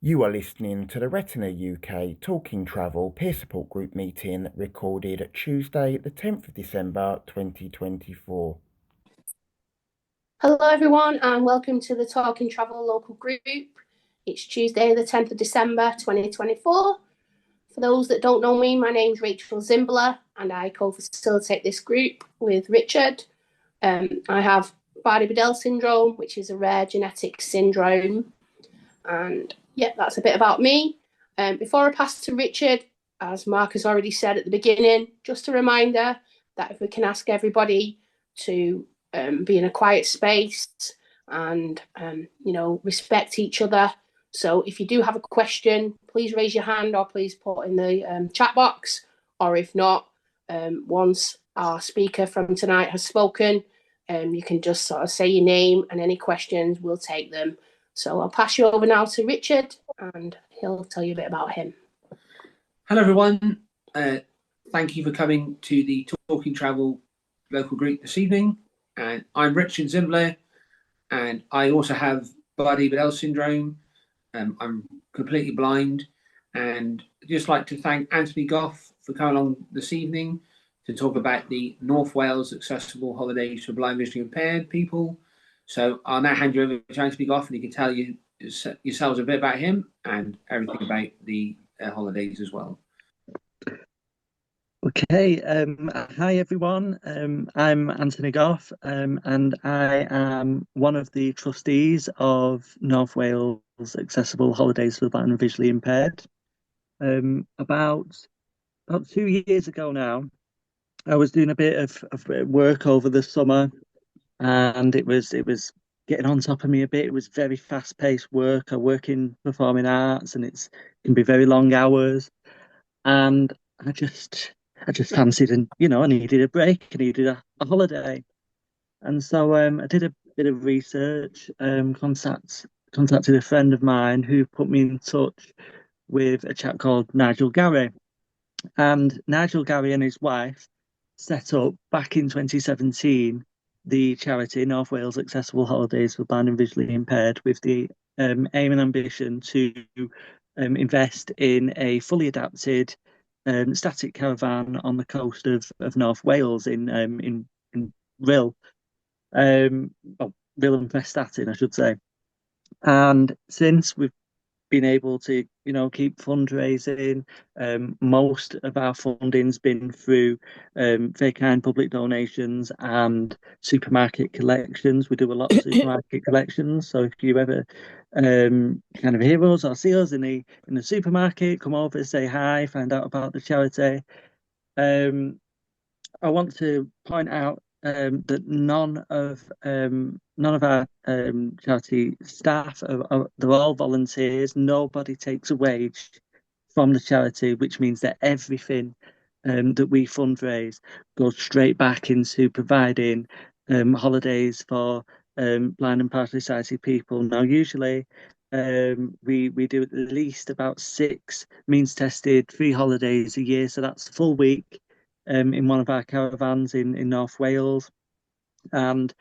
You are listening to the Retina UK Talking Travel Peer Support Group meeting recorded Tuesday, the 10th of December 2024. Hello everyone and welcome to the Talking Travel local group. It's Tuesday the 10th of December 2024. For those that don't know me, my name's Rachael and I co-facilitate this group with Richard. I have Bardet-Biedl syndrome, which is a rare genetic syndrome. And yeah, that's a bit about me. Before I pass to Richard, as Mark has already said at the beginning, just a reminder that if we can ask everybody to be in a quiet space and respect each other. So if you do have a question, please raise your hand or please put in the chat box. Or if not, once our speaker from tonight has spoken, you can just sort of say your name and any questions, we'll take them. So I'll pass you over now to Richard and he'll tell you a bit about him. Hello everyone. Thank you for coming to the Talking Travel local group this evening. And I'm Richard Zimbler, and I also have Bardet-Biedl syndrome. I'm completely blind, and I'd just like to thank Anthony Gough for coming along this evening to talk about the North Wales accessible holidays for blind visually impaired people. So I'll now hand you over to Anthony Gough, and he can tell you yourselves a bit about him and everything about the holidays as well. Okay, hi everyone. I'm Anthony Gough, and I am one of the trustees of North Wales Accessible Holidays for the Blind and Visually Impaired. About 2 years ago now, I was doing a bit of work over the summer, and it was getting on top of me a bit. It was very fast-paced work. I work in performing arts, and it can be very long hours, and I just fancied, and I needed a break. I needed a holiday, and so I did a bit of research. Contacted a friend of mine who put me in touch with a chap called Nigel Garry, and Nigel Garry and his wife set up back in 2017 the charity North Wales Accessible Holidays for Blind and Visually Impaired, with the aim and ambition to invest in a fully adapted static caravan on the coast of North Wales in Rhyl, Rhyl and Prestatyn, I should say. And since we've been able to, keep fundraising, most of our funding's been through very kind public donations and supermarket collections. We do a lot of supermarket collections, so if you ever kind of hear us or see us in the supermarket, come over, say hi, find out about the charity. I want to point out that none of our charity staff they're all volunteers. Nobody takes a wage from the charity, which means that everything that we fundraise goes straight back into providing holidays for blind and partially sighted people. Now, usually we do at least about 6 means tested free holidays a year, so that's a full week in one of our caravans in North Wales. And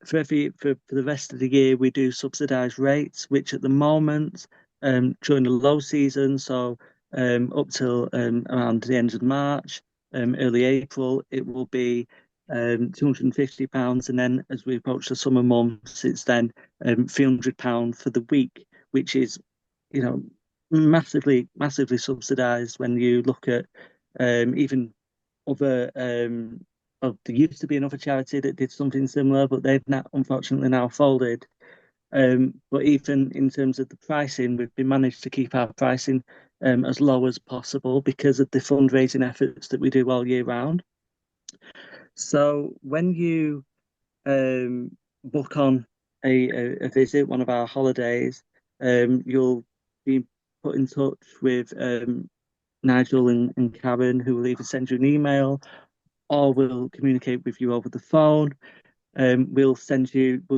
for the rest of the year, we do subsidised rates, which at the moment, during the low season, so up till around the end of March, early April, it will be £250, and then as we approach the summer months, it's then £300 for the week, which is, massively subsidised when you look at even other. There used to be another charity that did something similar, but they've unfortunately now folded. But even in terms of the pricing, we've been managed to keep our pricing as low as possible because of the fundraising efforts that we do all year round. So when you book on a visit, one of our holidays, you'll be put in touch with Nigel and Karen, who will either send you an email or will communicate with you over the phone. We'll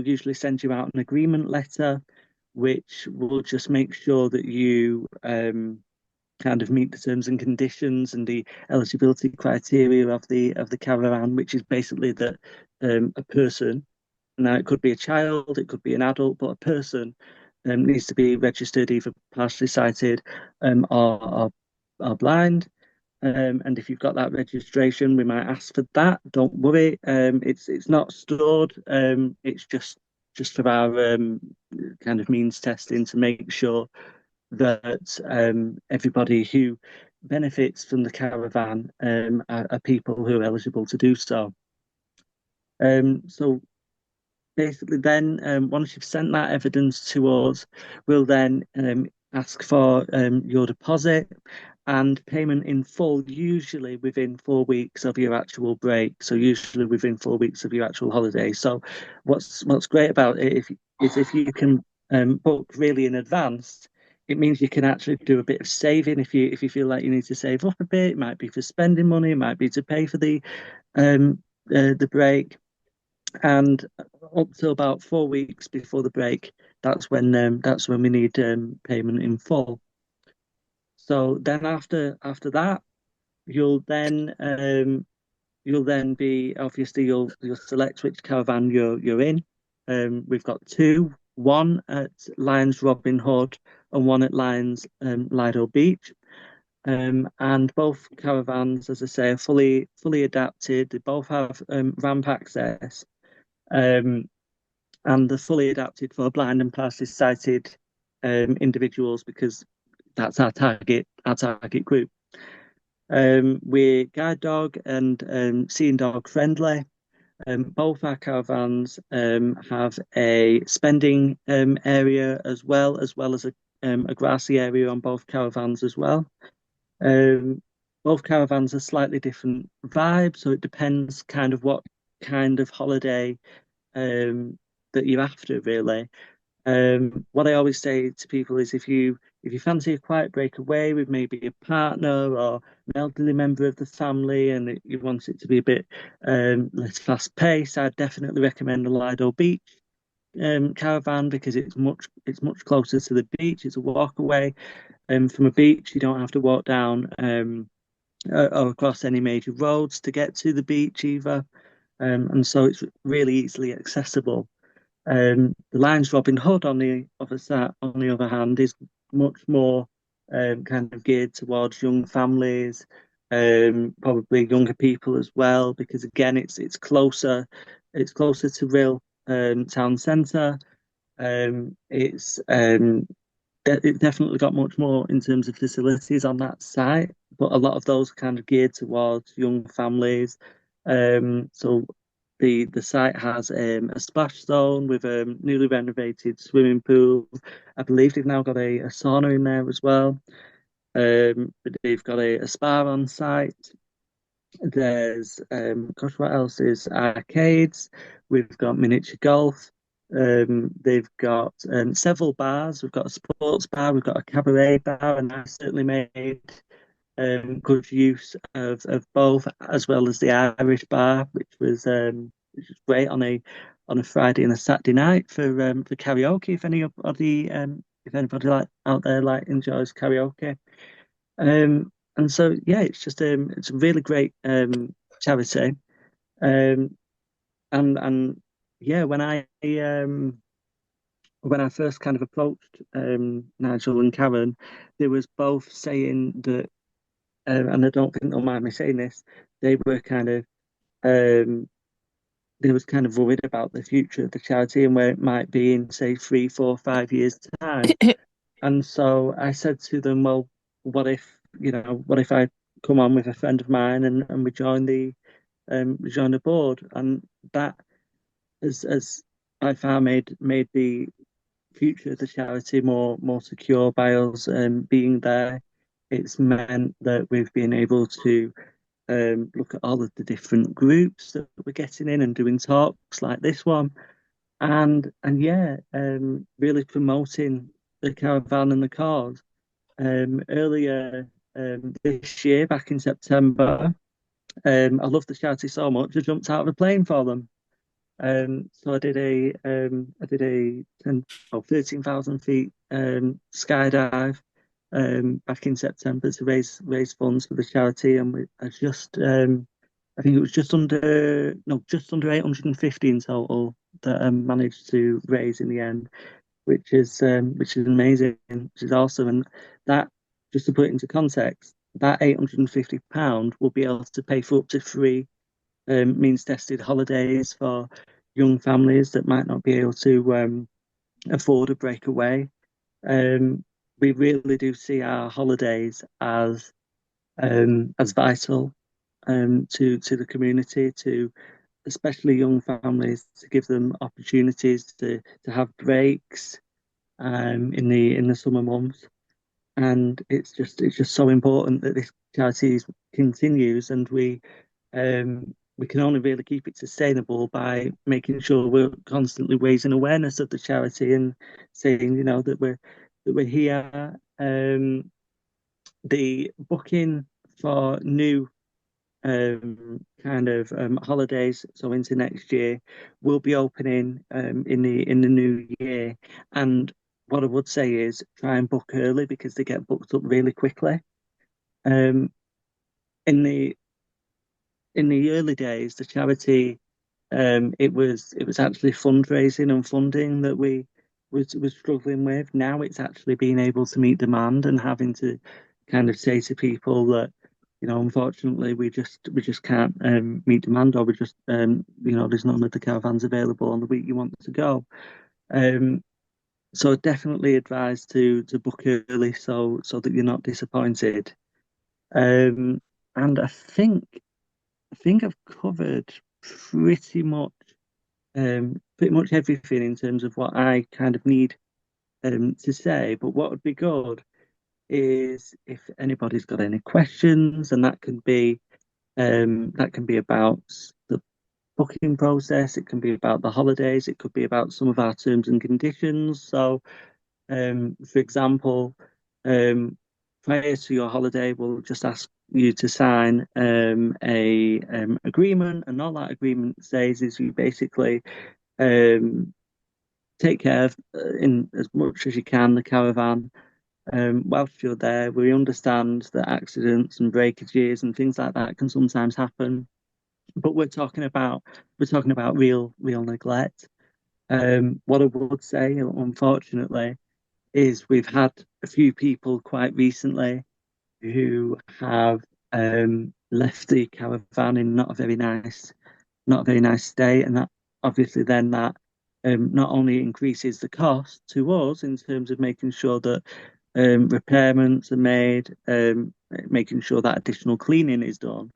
usually send you out an agreement letter, which will just make sure that you kind of meet the terms and conditions and the eligibility criteria of the caravan, which is basically that a person, now it could be a child, it could be an adult, but a person needs to be registered, either partially sighted or blind. And if you've got that registration, we might ask for that. Don't worry, it's not stored. It's just for our kind of means testing to make sure that everybody who benefits from the caravan are people who are eligible to do so. So basically then, once you've sent that evidence to us, we'll then ask for your deposit and payment in full, usually within 4 weeks of your actual break. So usually within 4 weeks of your actual holiday. So what's great about it is if you can book really in advance, it means you can actually do a bit of saving if you feel like you need to save up a bit. It might be for spending money, it might be to pay for the break. And up to about 4 weeks before the break, that's when we need payment in full. So then after that, you'll then be obviously you'll select which caravan you're in. We've got two, one at Lions Robin Hood and one at Lions Lido Beach. And both caravans, as I say, are fully adapted. They both have ramp access. And they're fully adapted for blind and partially sighted individuals, because that's our target group. We're guide dog and seeing dog friendly. Both our caravans have a spending area as well as a grassy area on both caravans as well. Both caravans are slightly different vibes, so it depends kind of what kind of holiday that you're after, really. What I always say to people is if you fancy a quiet breakaway with maybe a partner or an elderly member of the family, and you want it to be a bit less fast paced, I'd definitely recommend the Lido Beach caravan, because it's much closer to the beach. It's a walk away from a beach. You don't have to walk down or across any major roads to get to the beach either. And so it's really easily accessible. The Lions Robin Hood on the other hand, is much more kind of geared towards young families, probably younger people as well, because again, it's closer to real town centre. It definitely got much more in terms of facilities on that site, but a lot of those are kind of geared towards young families. So the site has a splash zone with a newly renovated swimming pool. I believe they've now got a sauna in there as well. But they've got a spa on site. There's what else is arcades. We've got miniature golf. They've got several bars. We've got a sports bar. We've got a cabaret bar, and I certainly made good use of both, as well as the Irish bar, which was great on a Friday and a Saturday night for karaoke. If anybody out there enjoys karaoke. And so yeah, it's just it's a really great charity. And yeah, when I first kind of approached Nigel and Karen, they was both saying that, and I don't think they'll mind me saying this, they were kind of worried about the future of the charity and where it might be in, say, 3, 4, 5 years time. And so I said to them, well, what if I come on with a friend of mine and we join the board? And that has by far made the future of the charity more secure by us being there. It's meant that we've been able to look at all of the different groups that we're getting in and doing talks like this one, and yeah, really promoting the caravan and the cause. Earlier this year, back in September, I loved the charity so much I jumped out of a plane for them. So I did a 13,000 feet skydive back in September to raise funds for the charity, and I think it was just under 850 in total that I managed to raise in the end, which is amazing, which is awesome. And that, just to put it into context, that £850 will be able to pay for up to 3 means tested holidays for young families that might not be able to afford a breakaway. We really do see our holidays as vital to the community, to especially young families, to give them opportunities to have breaks in the summer months. And it's just so important that this charity continues, and we can only really keep it sustainable by making sure we're constantly raising awareness of the charity and saying, that we're here. The booking for new holidays, so into next year, will be opening in the new year. And what I would say is try and book early, because they get booked up really quickly. Um, in the early days, the charity, it was actually fundraising and funding that we was struggling with. Now it's actually being able to meet demand and having to kind of say to people that, unfortunately, we just can't meet demand, or we just there's none of the caravans available on the week you want to go. So definitely advise to book early, so that you're not disappointed. Um, and I think I've covered pretty much everything in terms of what I kind of need to say. But what would be good is if anybody's got any questions, and that can be about the booking process, it can be about the holidays, it could be about some of our terms and conditions. So, for example, um, prior to your holiday, we'll just ask you to sign a agreement, and all that agreement says is you basically um, take care of, in as much as you can, the caravan. Whilst you're there, we understand that accidents and breakages and things like that can sometimes happen, but we're talking about real neglect. What I would say, unfortunately, is we've had a few people quite recently who have left the caravan in not a very nice state, and that obviously then that not only increases the cost to us in terms of making sure that repairments are made, making sure that additional cleaning is done,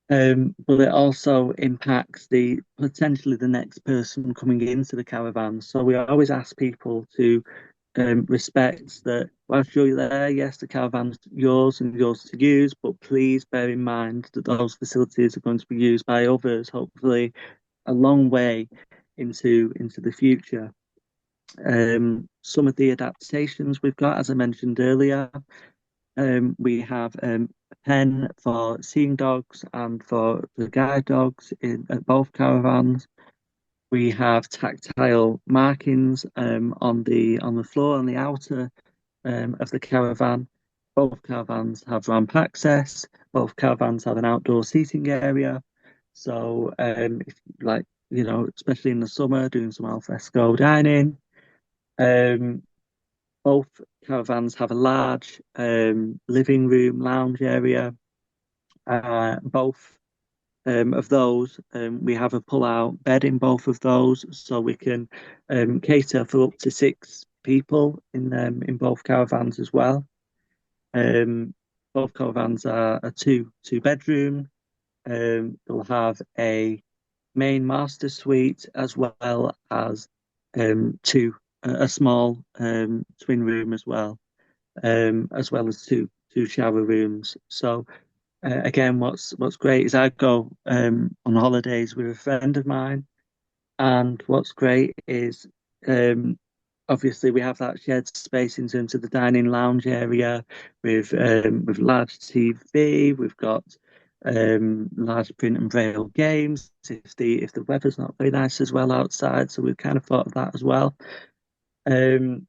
but it also impacts potentially the next person coming into the caravan. So we always ask people to respect that whilst you're there, yes, the caravan's yours and yours to use, but please bear in mind that those facilities are going to be used by others, hopefully a long way into the future. Some of the adaptations we've got, as I mentioned earlier, we have a pen for seeing dogs and for the guide dogs at both caravans. We have tactile markings on the floor on the outer of the caravan. Both caravans have ramp access. Both caravans have an outdoor seating area. So if like, especially in the summer, doing some al fresco dining. Um, both caravans have a large living room, lounge area. Both of those, we have a pull-out bed in both of those, so we can cater for up to 6 people in both caravans as well. Both caravans are a two bedroom. They'll have a main master suite as well as a small twin room as well as two shower rooms. So again, what's great is I go on holidays with a friend of mine, and what's great is obviously we have that shared space in terms of the dining lounge area with large TV. We've got large print and braille games if the weather's not very nice as well outside. So we've kind of thought of that as well. And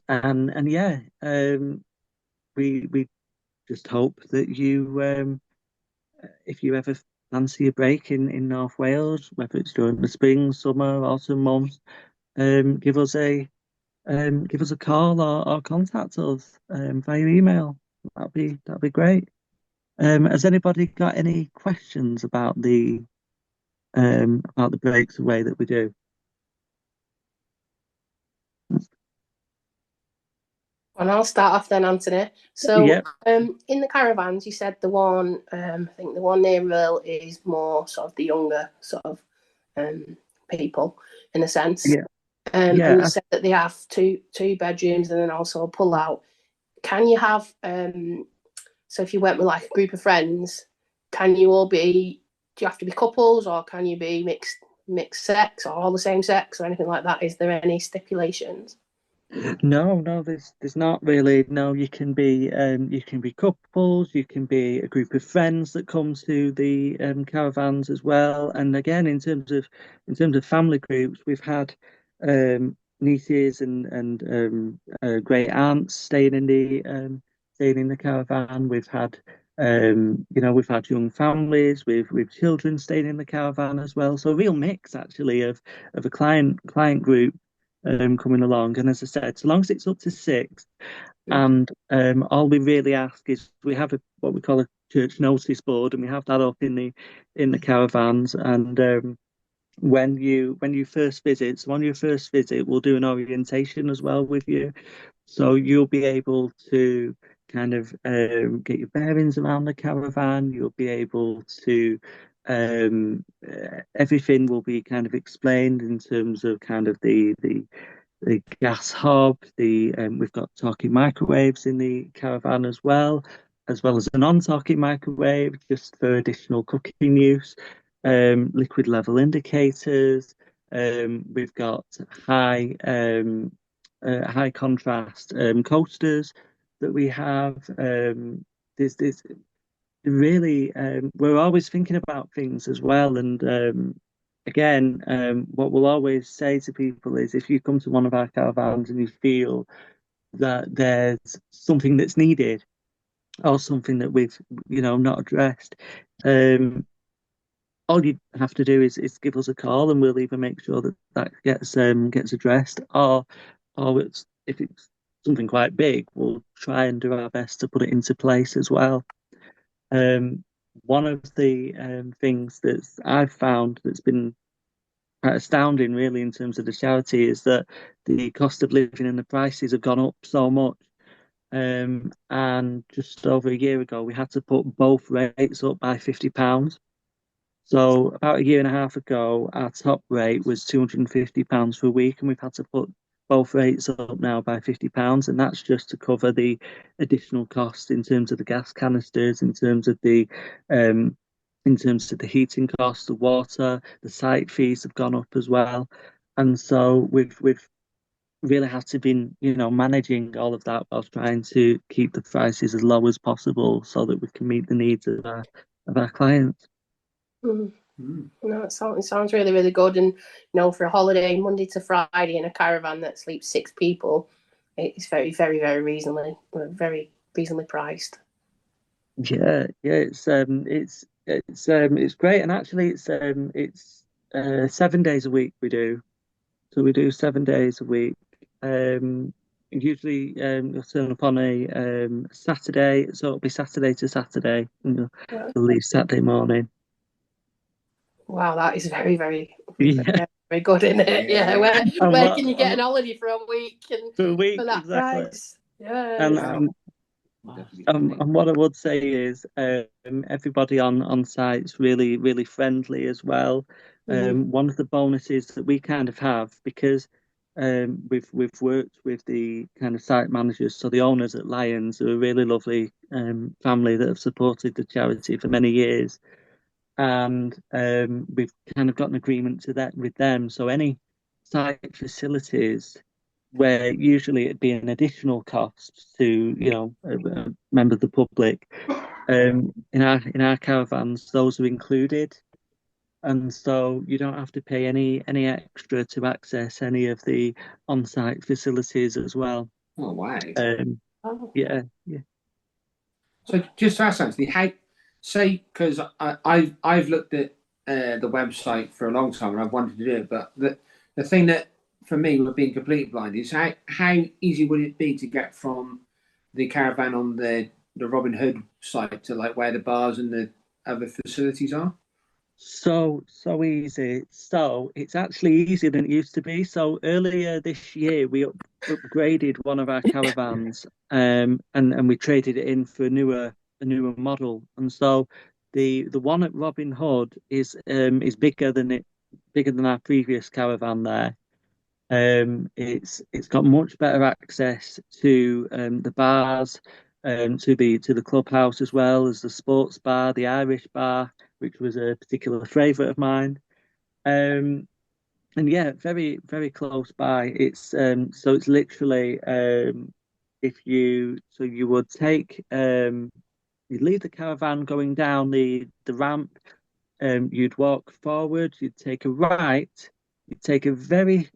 yeah, we just hope that if you ever fancy a break in North Wales, whether it's during the spring, summer, autumn months, give us a call or contact us via email. That'd be great. Has anybody got any questions about the breaks away that we do? And I'll start off then, Anthony. So, Yep. In the caravans, you said the one, I think the one near Rill is more sort of the younger sort of people, in a sense. Yeah. And you said that they have two bedrooms and then also a pull out. Can you have, so if you went with like a group of friends, can you all be, do you have to be couples or can you be mixed sex or all the same sex or anything like that? Is there any stipulations? No, there's not really. No, you can be couples, you can be a group of friends that come to the caravans as well. And again, in terms of family groups, we've had nieces and great aunts staying in the caravan. We've had we've had young families with children staying in the caravan as well. So a real mix actually of a client group coming along. And as I said, so long as it's up to 6, and all we really ask is we have what we call a church notice board, and we have that up in the caravans. And when you first visit, so on your first visit, we'll do an orientation as well with you, so you'll be able to kind of get your bearings around the caravan. You'll be able to everything will be kind of explained in terms of kind of the gas hob. We've got talking microwaves in the caravan as well as a non-talking microwave just for additional cooking use. Liquid level indicators. We've got high contrast coasters that we have. There's really we're always thinking about things as well. And again, what we'll always say to people is if you come to one of our caravans and you feel that there's something that's needed or something that we've not addressed, all you have to do is give us a call, and we'll either make sure that gets addressed, or if it's something quite big, we'll try and do our best to put it into place as well. One of the things that I've found that's been quite astounding, really, in terms of the charity, is that the cost of living and the prices have gone up so much. And just over a year ago, we had to put both rates up by £50. So about a year and a half ago, our top rate was £250 for a week, and we've had to put both rates up now by £50, and that's just to cover the additional cost in terms of the gas canisters, in terms of the heating costs, the water, the site fees have gone up as well, and so we've really had to be managing all of that whilst trying to keep the prices as low as possible so that we can meet the needs of our clients. No, it sounds really, really good. And for a holiday Monday to Friday in a caravan that sleeps 6 people, it's very, very, very reasonably priced. Yeah, it's great, and actually it's 7 days a week we do. So we do 7 days a week. Usually you'll turn up on a Saturday, so it'll be Saturday to Saturday, and you'll leave Saturday morning. Wow, that is very, very, very good, isn't it? Yeah. Where can you get an holiday for a week for that exactly. price? Yeah. And what I would say is everybody on site's really, really friendly as well. One of the bonuses that we kind of have, because we've worked with the kind of site managers, so the owners at Lions are a really lovely family that have supported the charity for many years. And we've kind of got an agreement to that with them. So any site facilities where usually it'd be an additional cost to a member of the public, in our caravans, those are included, and so you don't have to pay any extra to access any of the on-site facilities as well. Oh wow! Yeah. So just to ask Anthony, because I've looked at the website for a long time and I've wanted to do it, but the thing that for me with being completely blind is how easy would it be to get from the caravan on the Robin Hood site to like where the bars and the other facilities are? So easy. So it's actually easier than it used to be. So earlier this year, we upgraded one of our caravans, and we traded it in for a newer model. And so the one at Robin Hood is bigger than our previous caravan there. It's got much better access to the bars, to the clubhouse, as well as the sports bar, the Irish bar, which was a particular favourite of mine. Um, and yeah, very very close by. It's literally, if you would take, you leave the caravan going down the ramp. You'd walk forward, you'd take a right, you'd take a very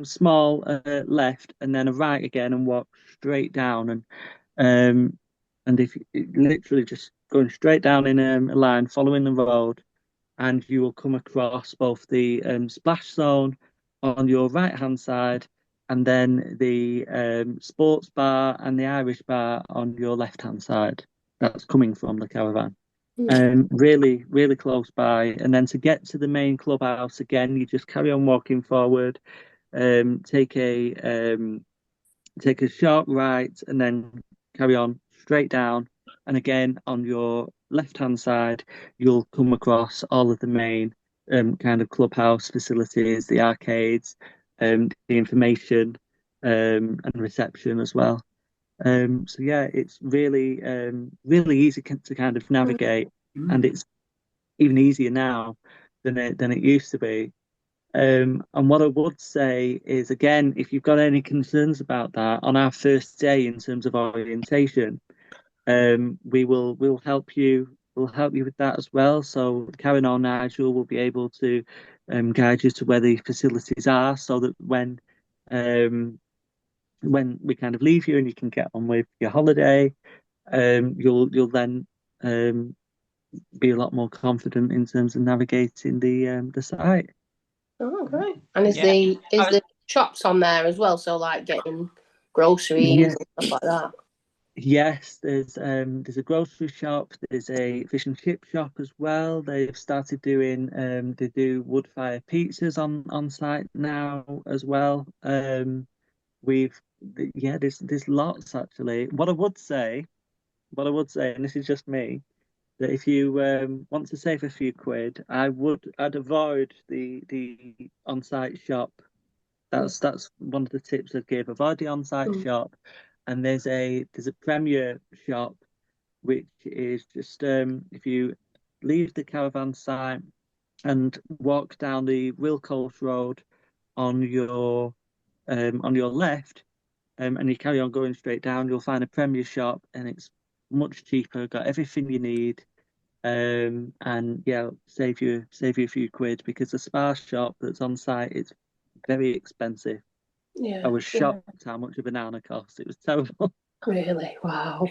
small left, and then a right again, and walk straight down. And if literally just going straight down in a line, following the road, and you will come across both the splash zone on your right hand side, and then the sports bar and the Irish bar on your left hand side. That's coming from the caravan. Really, really close by. And then to get to the main clubhouse again, you just carry on walking forward, um, take a um, take a sharp right, and then carry on straight down. And again, on your left-hand side, you'll come across all of the main kind of clubhouse facilities, the arcades, the information, and reception as well. So yeah, it's really, really easy to kind of navigate, and it's even easier now than it used to be. And what I would say is, again, if you've got any concerns about that on our first day in terms of orientation, we'll help you. We'll help you with that as well. So Karen or Nigel will be able to guide you to where the facilities are, so that when we kind of leave you and you can get on with your holiday, you'll then be a lot more confident in terms of navigating the site. Oh, great. And is Yeah. the shops on there as well? So like getting groceries Yeah. and stuff like that. Yes, there's a grocery shop, there's a fish and chip shop as well. They've started doing they do wood fire pizzas on site now as well. We've yeah, there's lots actually. What I would say, and this is just me, that if you want to save a few quid, I'd avoid the on-site shop. That's one of the tips I'd give. Avoid the on-site shop, and there's a Premier shop, which is just if you leave the caravan site and walk down the Wilcox Road on your left, and you carry on going straight down, you'll find a Premier shop, and it's much cheaper. Got everything you need. And yeah, save you a few quid, because the Spar shop that's on site is very expensive. Yeah. I was shocked how much a banana cost. It was terrible. Really? Wow.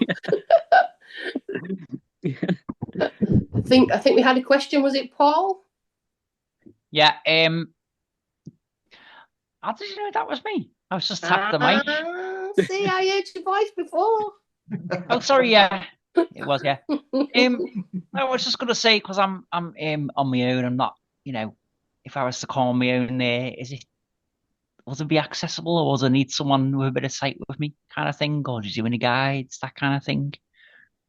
Yeah. I think we had a question. Was it Paul? Yeah. How did you know that was me? I was just tapped the mic. See, I heard your voice before. Oh, sorry. Yeah, it was. Yeah. I was just gonna say, because I'm on my own. I'm not. If I was to call on my own, would it be accessible, or would I need someone with a bit of sight with me, kind of thing, or do you do any guides, that kind of thing?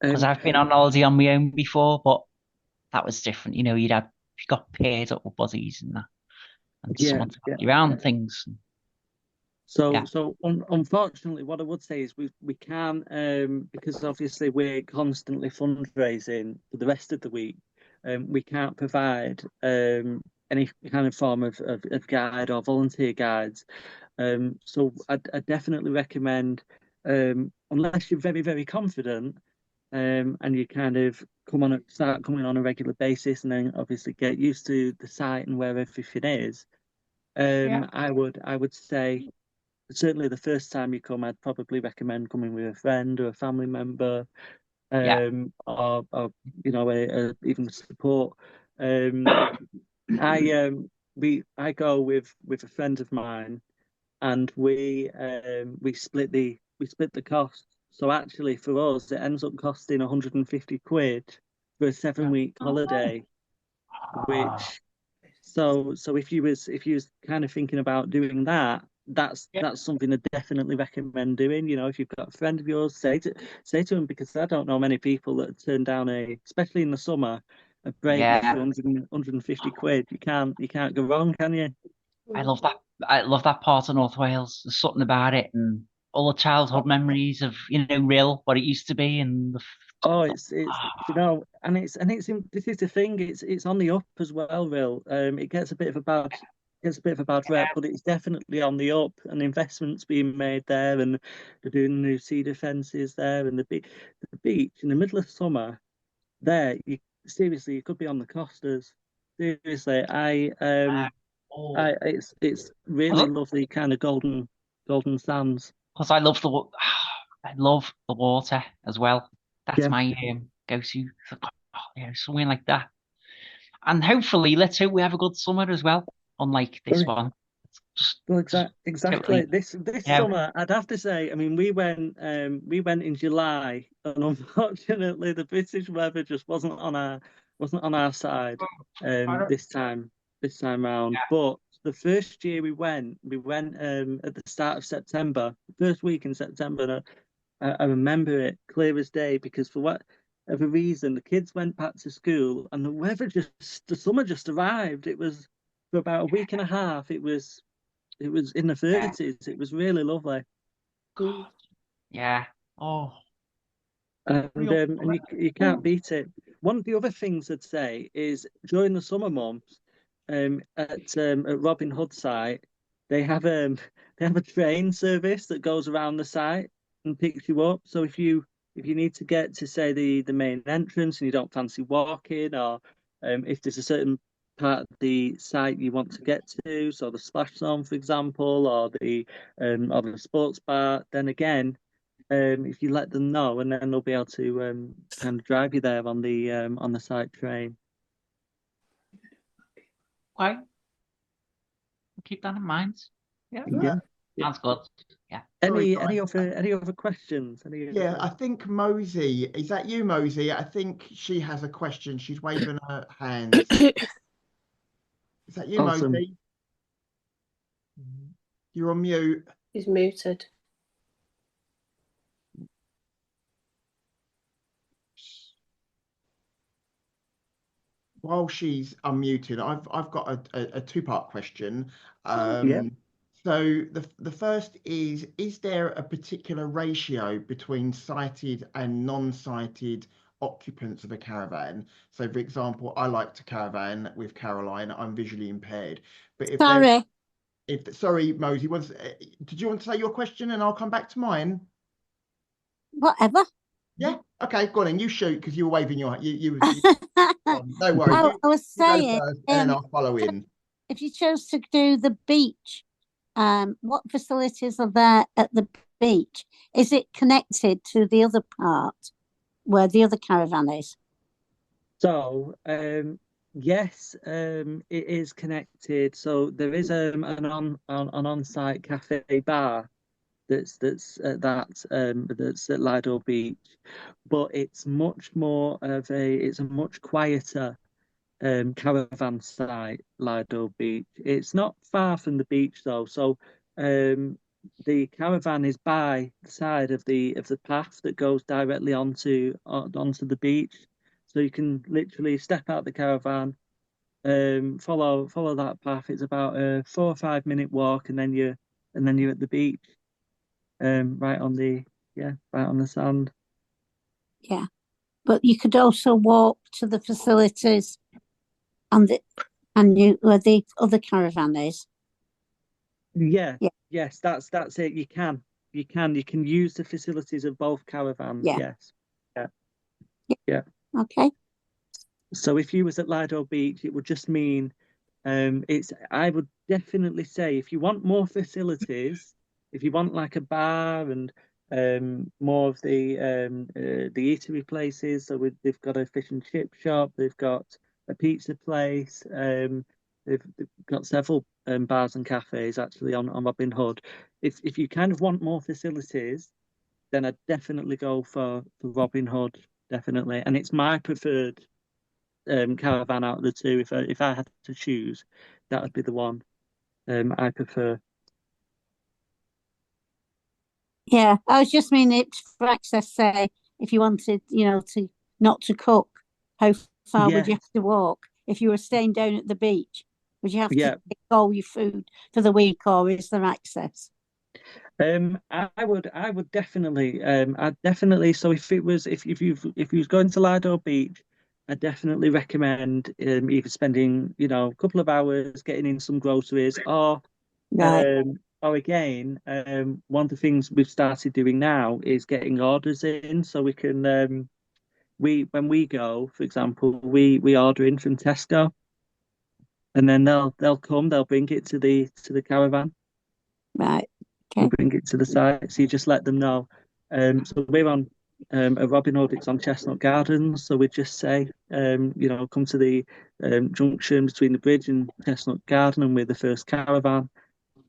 Because I've been on holiday on my own before, but that was different. You got paired up with buddies and that, and someone to help you around things. So unfortunately, what I would say is we can't, because obviously we're constantly fundraising for the rest of the week. We can't provide any kind of form of guide or volunteer guides. So I definitely recommend, unless you're very, very confident, and you kind of start coming on a regular basis, and then obviously get used to the site and where everything is. I would say, certainly the first time you come, I'd probably recommend coming with a friend or a family member, or even support. I go with a friend of mine, and we split the cost. So actually, for us, it ends up costing 150 quid for a 7-week holiday. Which so if you was kind of thinking about doing that, that's something I definitely recommend doing. You know, if you've got a friend of yours, say to them, because I don't know many people that turn down especially in the summer, a break for 150 quid. You can't go wrong, can you? I love that. I love that part of North Wales. There's something about it, and all the childhood memories of Rhyl, what it used to be, and Oh, it's you know, and it's this is the thing. It's on the up as well, Will. It gets a bit of a bad rep, but it's definitely on the up, and investments being made there, and they're doing new cedar fences there, and the beach in the middle of summer there. You could be on the Costas. Seriously, it's really lovely kind of golden sands. Because I love I love the water as well. That's my go-to. Something like that. And hopefully, let's hope we have a good summer as well. Unlike this one. Well, exactly. Totally, This summer, I'd have to say. I mean, we went in July, and unfortunately, the British weather just wasn't on our side. This time round. But the first year we went at the start of September, first week in September. And I remember it clear as day, because for whatever reason, the kids went back to school, and the summer just arrived. It was for about a week and a half. It was in the 30s. It was really lovely. Yeah. Oh. And you can't beat it. One of the other things I'd say is during the summer months, at Robin Hood site, they have a train service that goes around the site and picks you up. So if you need to get to, say, the main entrance and you don't fancy walking, or if there's a certain part of the site you want to get to, so the splash zone, for example, or the sports bar, then again, if you let them know, and then they'll be able to kind of drive you there on the site train. Okay. We'll keep that in mind. Yeah. Sounds good. Yeah. Any other questions? I think Mosey, is that you, Mosey? I think she has a question. She's waving her hand. Is that you, Awesome. Mosey? You're on mute. He's muted. While she's unmuted, I've got a two-part question. So the first is there a particular ratio between sighted and non-sighted occupants of a caravan? So, for example, I like to caravan with Caroline. I'm visually impaired. But sorry, Mosey, did you want to say your question and I'll come back to mine? Whatever. Yeah. Okay. Go on, then. You shoot, because you were waving your. You no worries. I was saying, and I'll follow in. If you chose to do the beach, what facilities are there at the beach? Is it connected to the other part where the other caravan is? So, yes, it is connected. So there is an on-site cafe bar that's at Lido Beach, but it's much more of it's a much quieter caravan site, Lido Beach. It's not far from the beach though, so the caravan is by the side of the path that goes directly onto the beach, so you can literally step out the caravan, follow that path. It's about a 4 or 5 minute walk, and then you're at the beach. Right on the sand. Yeah, but you could also walk to the facilities where the other caravan is. Yes, that's it. You can use the facilities of both caravans. Yes. Yeah. Okay. So if you was at Lido Beach, it would just mean I would definitely say, if you want more facilities, if you want like a bar and more of the eatery places, so they've got a fish and chip shop, they've got a pizza place, they've got several bars and cafes actually on Robin Hood. If you kind of want more facilities, then I'd definitely go for Robin Hood, definitely. And it's my preferred caravan out of the two. If I had to choose, that would be the one I prefer. Yeah, I was just meaning it for access, say, if you wanted, to not to cook, how far would you have to walk? If you were staying down at the beach, would you have to take all your food for the week, or is there access? I would definitely, I'd definitely. So if you was going to Lido Beach, I definitely recommend either spending, a couple of hours getting in some groceries, Right. or again, one of the things we've started doing now is getting orders in, so we can, when we go, for example, we order in from Tesco, and then they'll bring it to the caravan. Right. We'll Okay. bring it to the site, so you just let them know. So we're on a Robin Hood. It's on Chestnut Gardens, so we just say, come to the junction between the bridge and Chestnut Garden, and we're the first caravan.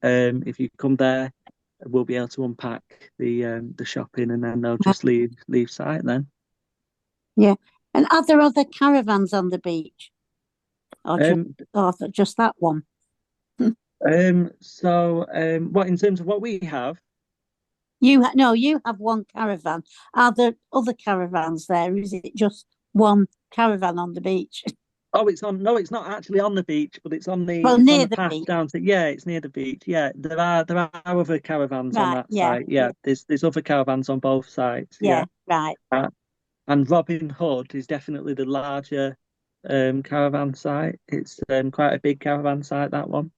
If you come there, we'll be able to unpack the shopping, and then they'll just leave site then. Yeah. And are there other caravans on the beach, or just that one? So what in terms of what we have? You have one caravan. Are there other caravans there? Is it just one caravan on the beach? Oh, no, it's not actually on the beach, but it's on the near the path beach. down to it's near the beach. Yeah, there are other caravans on that site. Yeah, there's other caravans on both sides. Yeah, right. And Robin Hood is definitely the larger caravan site. It's quite a big caravan site, that one.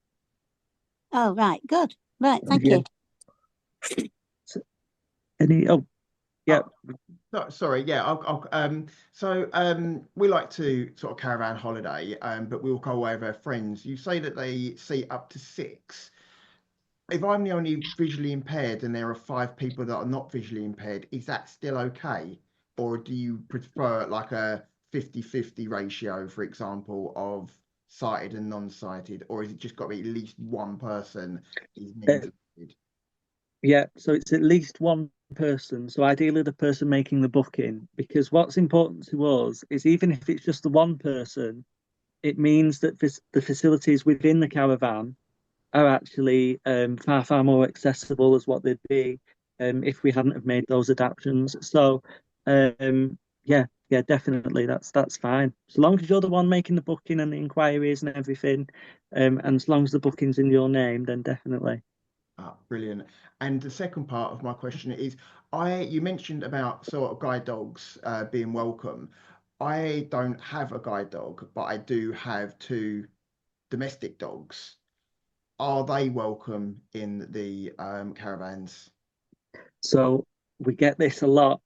Oh, right, good. Right, thank you. So, yeah. Sorry, yeah. We like to sort of caravan holiday, but we'll go away with our friends. You say that they seat up to 6. If I'm the only visually impaired and there are 5 people that are not visually impaired, is that still okay? Or do you prefer like a 50-50 ratio, for example, of sighted and non-sighted? Or is it just got to be at least one person is non-sighted? Yeah, so it's at least one person. So ideally the person making the booking, because what's important to us is even if it's just the one person, it means that the facilities within the caravan are actually far, far more accessible as what they'd be if we hadn't have made those adaptations. So yeah, definitely that's fine. So long as you're the one making the booking and the inquiries and everything, and as long as the booking's in your name, then definitely. Brilliant. And the second part of my question is, you mentioned about sort of guide dogs being welcome. I don't have a guide dog, but I do have 2 domestic dogs. Are they welcome in the caravans? So we get this a lot,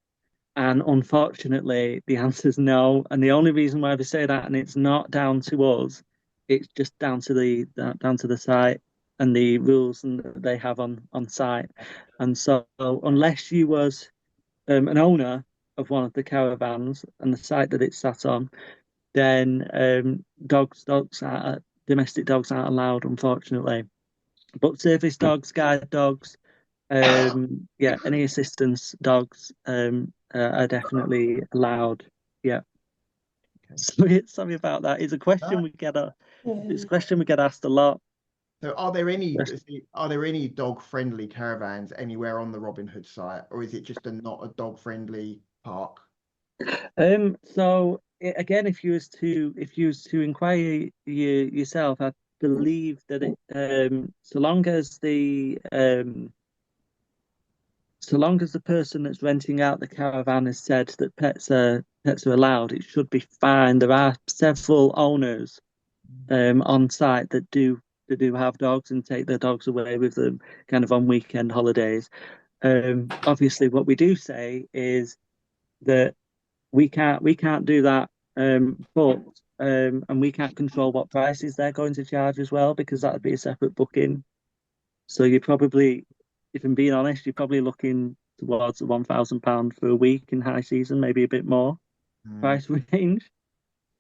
and unfortunately, the answer is no. And the only reason why we say that, and it's not down to us, it's just down to the site and the rules that they have on site. And so, unless you was an owner of one of the caravans and the site that it's sat on, then domestic dogs aren't allowed, unfortunately. But service dogs, guide dogs, any assistance dogs are definitely allowed. Yeah. Sorry about that. It's a question we get asked a lot. So are there any dog-friendly caravans anywhere on the Robin Hood site, or is it just not a dog-friendly park? So again, if you was to inquire yourself, I believe that so long as the person that's renting out the caravan has said that pets are allowed, it should be fine. There are several owners on site that do have dogs and take their dogs away with them kind of on weekend holidays. Obviously what we do say is that we can't do that, but and we can't control what prices they're going to charge as well, because that would be a separate booking. So you're probably, if I'm being honest, you're probably looking towards the £1,000 for a week in high season, maybe a bit more price range.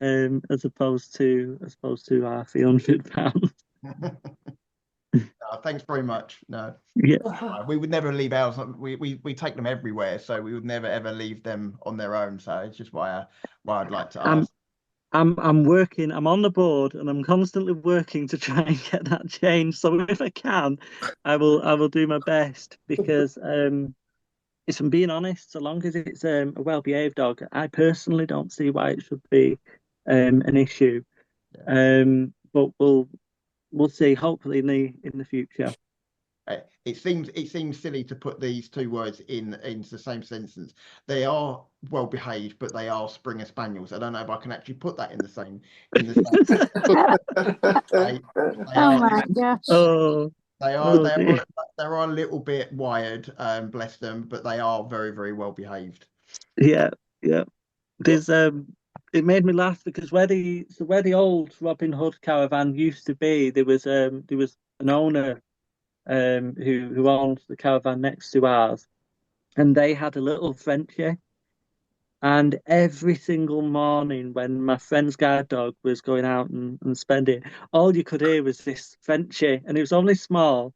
as opposed to our £300. Thanks very much. No, Yeah. we would never leave ours. We take them everywhere, so we would never ever leave them on their own. So it's just why I'd like to ask. I'm working. I'm on the board, and I'm constantly working to try and get that changed. So if I can, I will do my best, because if I'm being honest, so long as it's a well-behaved dog, I personally don't see why it should be an issue. But we'll see. Hopefully in the future. It seems silly to put these two words into the same sentence. They are well behaved, but they are Springer Spaniels. I don't know if I can actually put that in the same. Oh my gosh. Oh, they are a little bit wired, bless them, but they are very, very well behaved. Yeah. There's it made me laugh, because where the old Robin Hood caravan used to be, there was an owner who owned the caravan next to ours, and they had a little Frenchie. And every single morning when my friend's guide dog was going out and spending, all you could hear was this Frenchie, and it was only small.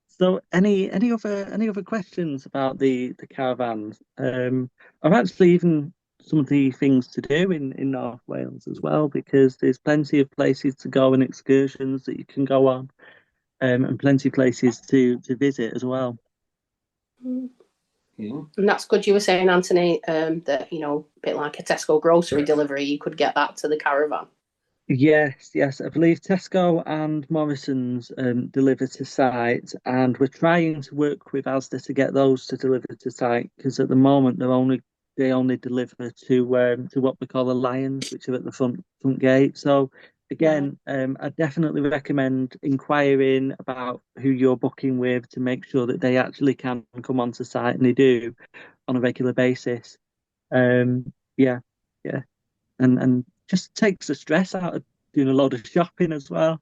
So any other questions about the caravans? I've actually even some of the things to do in North Wales as well, because there's plenty of places to go and excursions that you can go on, and plenty of places to visit as well. Yeah. And that's good. You were saying, Anthony, that a bit like a Tesco grocery delivery, you could get that to the caravan. Yes. I believe Tesco and Morrison's deliver to site, and we're trying to work with Asda to get those to deliver to site, because at the moment they only deliver to what we call the Lions, which are at the front gate. So again, I definitely recommend inquiring about who you're booking with to make sure that they actually can come onto site, and they do on a regular basis. Yeah. And just takes the stress out of doing a lot of shopping as well.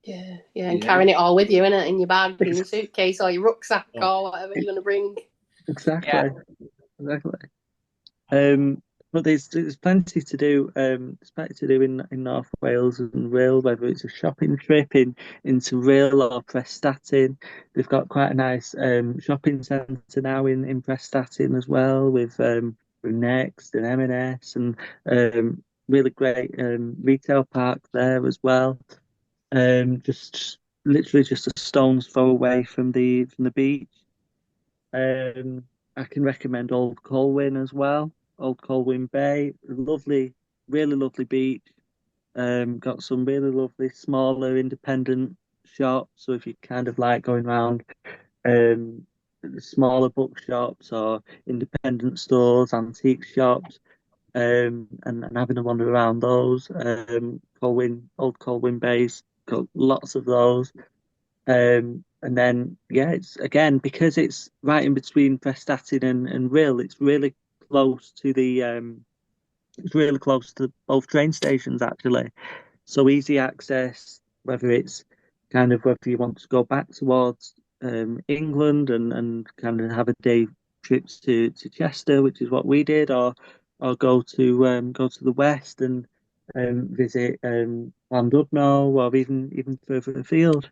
Yeah, and carrying it all with you, innit, in your bag, in your suitcase, or your rucksack, or whatever you're going to bring. Exactly. But there's plenty to do. There's plenty to do in North Wales and Rhyl, whether it's a shopping trip into Rhyl or Prestatyn. They've got quite a nice shopping centre now in Prestatyn as well, with Next and M&S, and really great retail park there as well. Just literally just a stone's throw away from the beach. I can recommend Old Colwyn as well. Old Colwyn Bay, lovely, really lovely beach. Got some really lovely smaller independent shops. So if you kind of like going around smaller bookshops or independent stores, antique shops, and having a wander around those, Old Colwyn Bay's got lots of those. And then it's again, because it's right in between Prestatyn and Rhyl, it's really close to both train stations actually. So easy access, whether you want to go back towards England and kind of have a day trips to Chester, which is what we did, or go to the west and visit Llandudno, or even further afield.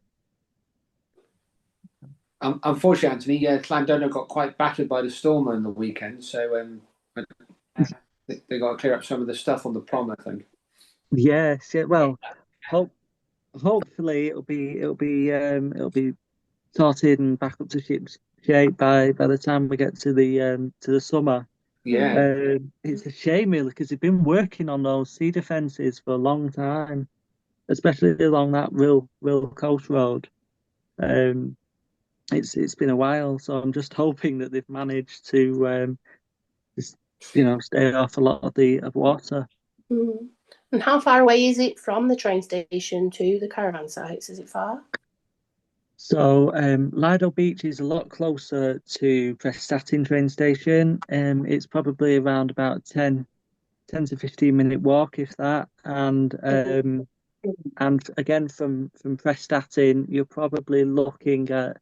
Unfortunately, Anthony, Llandudno got quite battered by the storm on the weekend, so they got to clear up some of the stuff on the prom, I think. Yes, yeah. Well, hopefully it'll be sorted and back up to ship's shape by the time we get to the summer. Yeah. It's a shame really, because they've been working on those sea defences for a long time, especially along that Rhyl Coast Road. It's been a while, so I'm just hoping that they've managed to stay off a lot of the water. Mm. And how far away is it from the train station to the caravan sites? Is it far? So Lido Beach is a lot closer to Prestatyn train station. It's probably around about 10 to 15-minute walk, if that. And again, from Prestatyn, you're probably looking at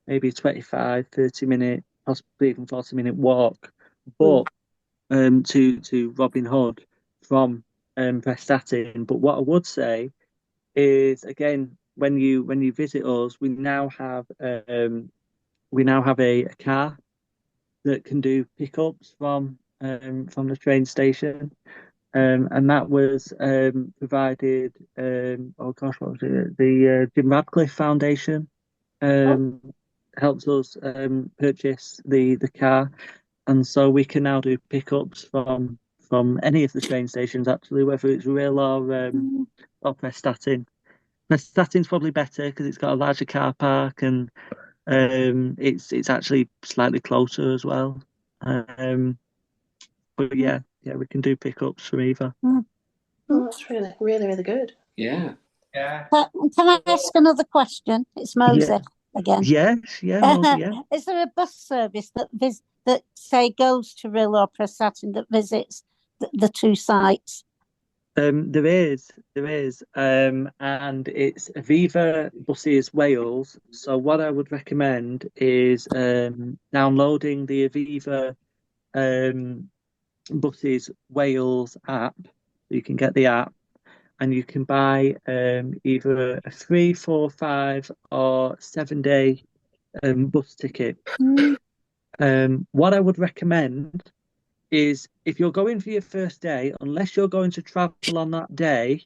maybe 25, 30-minute, possibly even 40-minute walk, but to Robin Hood from Prestatyn. But what I would say is, again, when you visit us, we now have a car that can do pickups from the train station. And that was provided. Oh gosh, what was it? The Jim Radcliffe Foundation helps us purchase the car, and so we can now do pickups from any of the train stations, actually, whether it's Rail or Prestatyn. Prestatyn's probably better because it's got a larger car park, and it's actually slightly closer as well. But yeah, we can do pickups from either. Oh, that's really, really, really good. Yeah. Can I ask another question? It's Mosey again. Yes, Mosey, yeah. Is there a bus service that say goes to Rhyl or Prestatyn that visits the two sites? There is, and it's Aviva Buses Wales. So what I would recommend is downloading the Aviva Buses Wales app. You can get the app, and you can buy either a 3, 4, 5, or 7-day bus ticket. What I would recommend is, if you're going for your first day, unless you're going to travel on that day,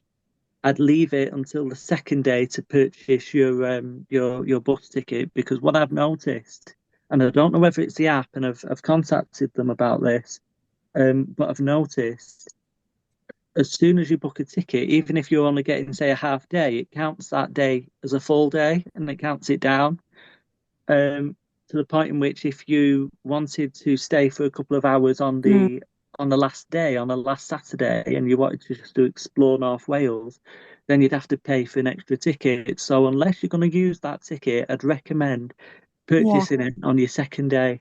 I'd leave it until the second day to purchase your bus ticket, because what I've noticed, and I don't know whether it's the app, and I've contacted them about this, but I've noticed as soon as you book a ticket, even if you're only getting, say, a half day, it counts that day as a full day, and it counts it down. To the point in which, if you wanted to stay for a couple of hours on the last day, on the last Saturday, and you wanted to just to explore North Wales, then you'd have to pay for an extra ticket. So unless you're going to use that ticket, I'd recommend purchasing it on your second day.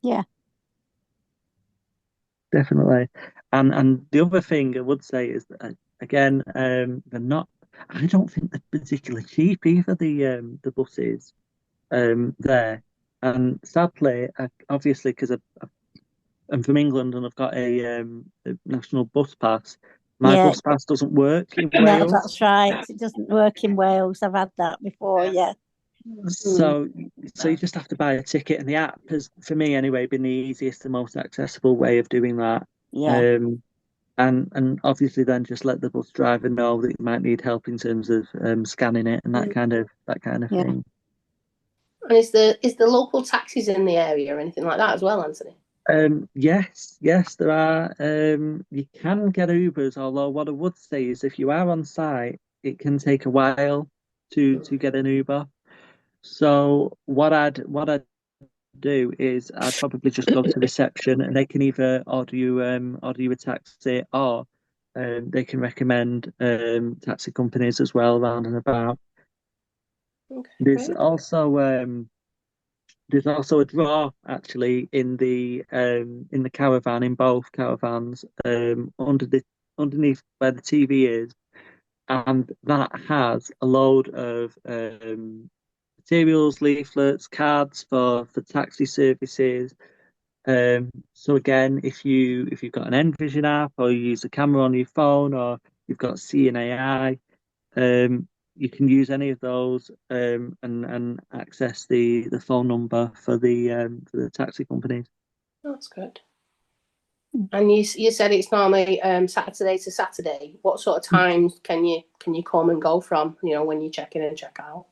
Yeah. Definitely. And the other thing I would say is that, again, they're not, I don't think they're particularly cheap either, the buses there. And sadly, obviously, because I'm from England and I've got a national bus pass, my bus pass doesn't work in Wales. No, that's right. It doesn't work in Wales. I've had that before, yeah. So you just have to buy a ticket, and the app has, for me anyway, been the easiest and most accessible way of doing that. Yeah. And obviously then just let the bus driver know that you might need help in terms of scanning it and that kind of thing. And is the local taxis in the area or anything like that as well, Anthony? Yes, there are. You can get Ubers, although what I would say is, if you are on site, it can take a while to get an Uber. So what I'd do is I'd probably just go to reception, and they can either order you a taxi, or they can recommend taxi companies as well around and about. Okay, There's also a drawer actually in the caravan, in both caravans, underneath where the TV is, and that has a load of materials, leaflets, cards for taxi services. So again, if you've got an Envision app, or you use the camera on your phone, or you've got CNAI, you can use any of those and access the phone number for the taxi companies. That's good. And you said it's normally Saturday to Saturday. What sort of times can you come and go from? When you check in and check out.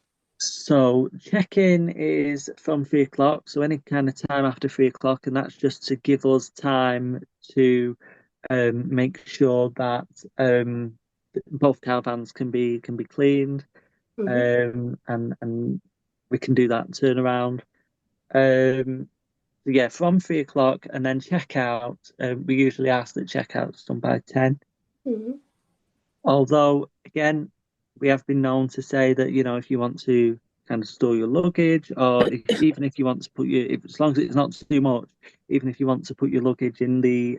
So check-in is from 3:00, so any kind of time after 3:00, and that's just to give us time to make sure that both caravans can be cleaned, and we can do that turnaround. Yeah, from 3:00, and then checkout. We usually ask that checkout's done by 10. Although, again, we have been known to say that, if you want to kind of store your luggage, or even if you want to put as long as it's not too much, even if you want to put your luggage in the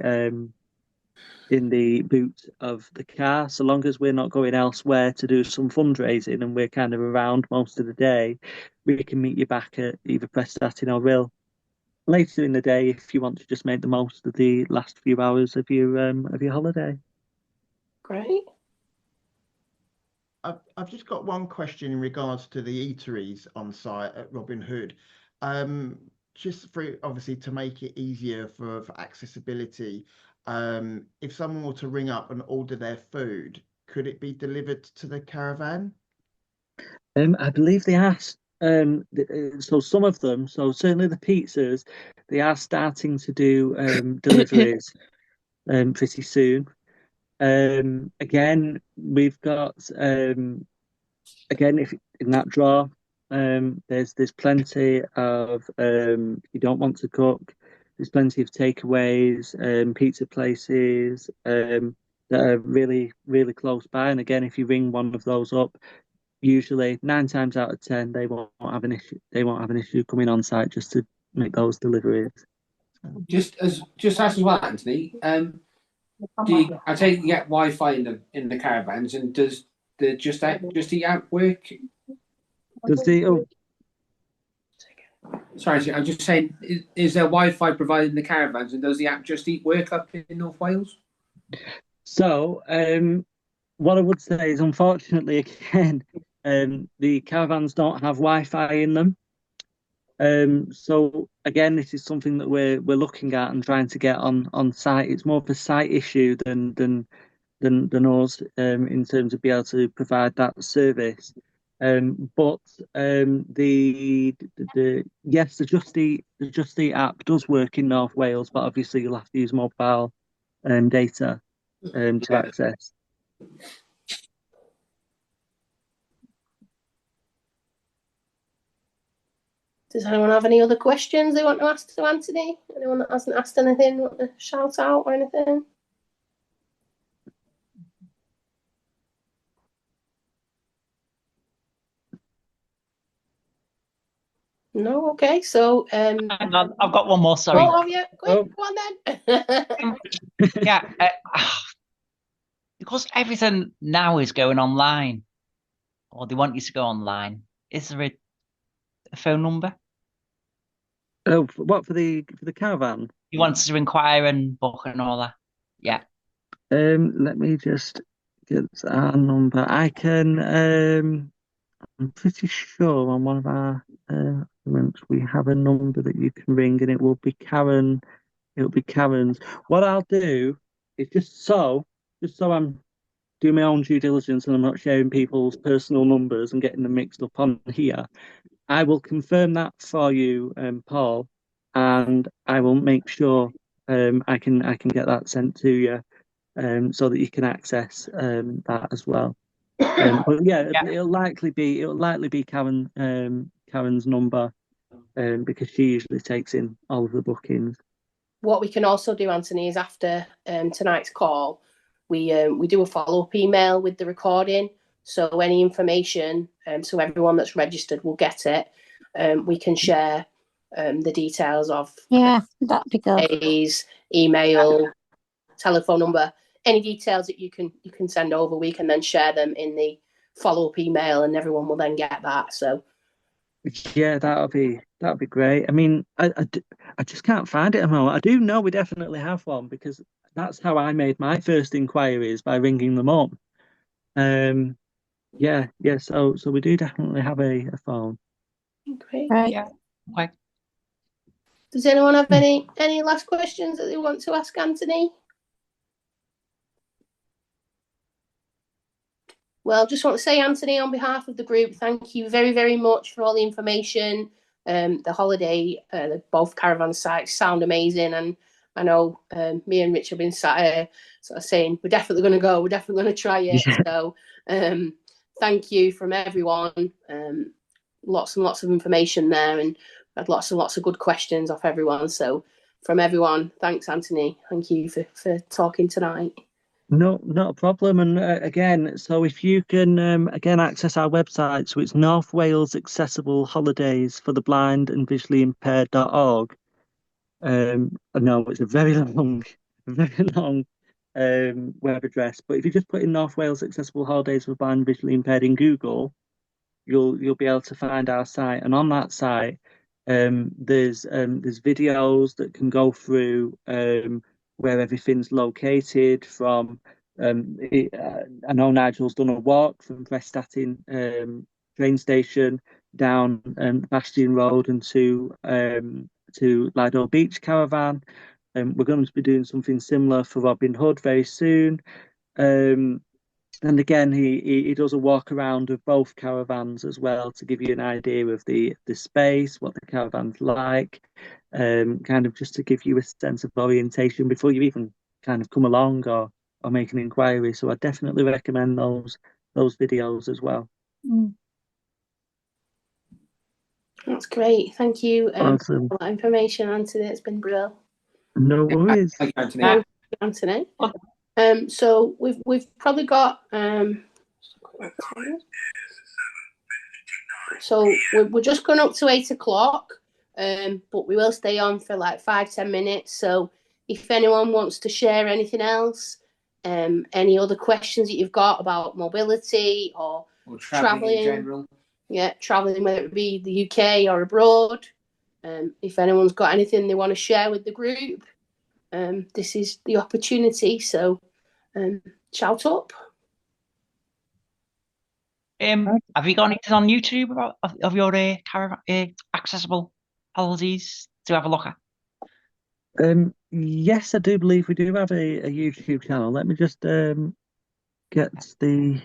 in the boot of the car, so long as we're not going elsewhere to do some fundraising and we're kind of around most of the day, we can meet you back at either Prestatyn or Rill later in the day if you want to just make the most of the last few hours of your holiday. Great. I've just got one question in regards to the eateries on site at Robin Hood. Just for obviously to make it easier for accessibility, if someone were to ring up and order their food, could it be delivered to the caravan? I believe they asked. So some of them, so certainly the pizzas, they are starting to do deliveries pretty soon. Again, we've got again, if in that drawer, there's plenty of if you don't want to cook, there's plenty of takeaways, pizza places that are really, really close by. And again, if you ring one of those up, usually 9 times out of 10, they won't have an issue. They won't have an issue coming on site just to make those deliveries. Just as well, Anthony. I take you get Wi-Fi in the caravans, and does the Just Eat app work? Does the Sorry, I'm just saying, is there Wi-Fi provided in the caravans, and does the app Just Eat work up in North Wales? So, what I would say is, unfortunately, again, the caravans don't have Wi-Fi in them. So again, this is something that we're looking at and trying to get on site. It's more of a site issue than us in terms of being able to provide that service. But the Just Eat app does work in North Wales, but obviously you'll have to use mobile data to access. Does anyone have any other questions they want to ask to Anthony? Anyone that hasn't asked anything, want to shout out or anything? No, okay. So Hang on, I've got one more. Sorry. Oh, have you? Go on then. Yeah, because everything now is going online, or they want you to go online. Is there a phone number? Oh, what for the caravan? You wanted to inquire and book and all that. Yeah. Let me just get our number. I can. I'm pretty sure on one of our events we have a number that you can ring, and it will be Karen. It'll be Karen's. What I'll do is just so I'm doing my own due diligence and I'm not sharing people's personal numbers and getting them mixed up on here. I will confirm that for you, Paul, and I will make sure I can get that sent to you so that you can access that as well. But yeah, it'll likely be Karen's number because she usually takes in all of the bookings. What we can also do, Anthony, is after tonight's call, we do a follow-up email with the recording. So any information, so everyone that's registered will get it. We can share the details of that'd be good. days, email, telephone number, any details that you can send over. We can then share them in the follow-up email, and everyone will then get that. So yeah, that'll be great. I mean, I just can't find it at the moment. I do know we definitely have one because that's how I made my first inquiries, by ringing them up. Yeah. So we do definitely have a phone. Great. Right. Yeah. Okay. Does anyone have any last questions that they want to ask Anthony? Well, just want to say, Anthony, on behalf of the group, thank you very, very much for all the information. The holiday, both caravan sites sound amazing, and I know me and Rich have been sat here sort of saying we're definitely going to go, we're definitely going to try it. Yeah. So thank you from everyone. Lots and lots of information there, and had lots and lots of good questions off everyone. So from everyone, thanks, Anthony. Thank you for talking tonight. No, not a problem. And again, so if you can again access our website, so it's North Wales Accessible Holidays for the Blind and Visually Impaired.org. I know it's a very long web address, but if you just put in North Wales Accessible Holidays for Blind and Visually Impaired in Google, you'll be able to find our site. And on that site, there's videos that can go through where everything's located from. I know Nigel's done a walk from Prestatyn train station down Bastion Road and to Lido Beach Caravan. We're going to be doing something similar for Robin Hood very soon. And again, he does a walk around of both caravans as well to give you an idea of the space, what the caravan's like, kind of just to give you a sense of orientation before you even kind of come along or make an inquiry. So I definitely recommend those videos as well. That's great. Thank you Awesome. for that information, Anthony. It's been brilliant. No worries. Thank you, Anthony. Thank you, Anthony. So we've probably got so we're just going up to 8 o'clock, but we will stay on for like 5-10 minutes. So if anyone wants to share anything else, any other questions that you've got about mobility or traveling in general, traveling, whether it be the UK or abroad, if anyone's got anything they want to share with the group, this is the opportunity. So shout up. Have you got anything on YouTube about of your accessible holidays to have a look at? Yes, I do believe we do have a YouTube channel. Let me just get the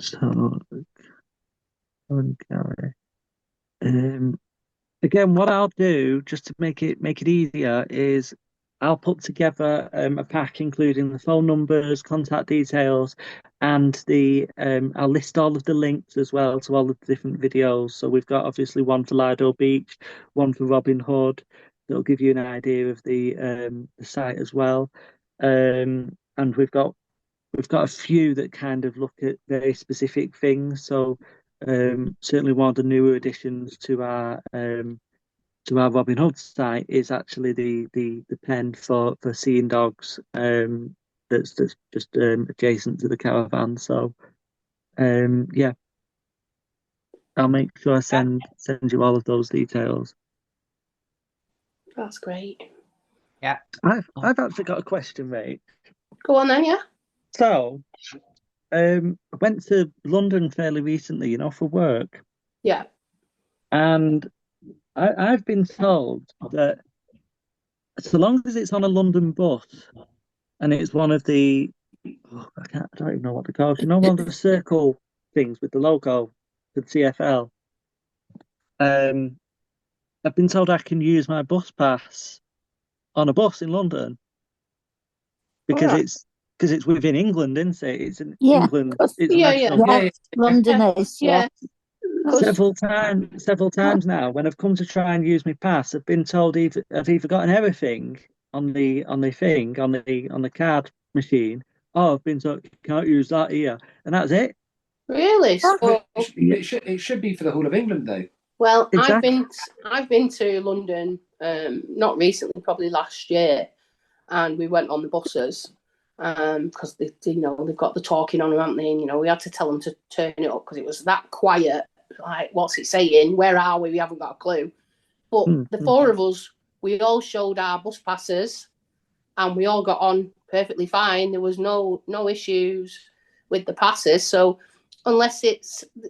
so okay. Again, what I'll do just to make it easier is I'll put together a pack including the phone numbers, contact details, and I'll list all of the links as well to all of the different videos. So we've got obviously one for Lido Beach, one for Robin Hood. That'll give you an idea of the site as well. And we've got a few that kind of look at very specific things. So certainly one of the newer additions to our Robin Hood site is actually the pen for seeing dogs that's just adjacent to the caravan. So yeah, I'll make sure I send you all of those details. That's great. Yeah. I've actually got a question, mate. Go on then, yeah. So I went to London fairly recently, for work. Yeah. And I've been told that so long as it's on a London bus and it's one of the, I don't even know what they're called, one of the circle things with the logo for the TfL. I've been told I can use my bus pass on a bus in London because it's within England, isn't it? It's in England. It's national. London is, Several times now, when I've come to try and use my pass, I've been told I've either got an error thing on the card machine, or I've been told you can't use that here, and that's it. Really? So, it should be for the whole of England, though. Well, exactly. I've been to London, not recently, probably last year, and we went on the buses because they've got the talking on, haven't they? And, we had to tell them to turn it up because it was that quiet. Like, what's it saying? Where are we? We haven't got a clue. But the four of us, we all showed our bus passes, and we all got on perfectly fine. There was no issues with the passes. So unless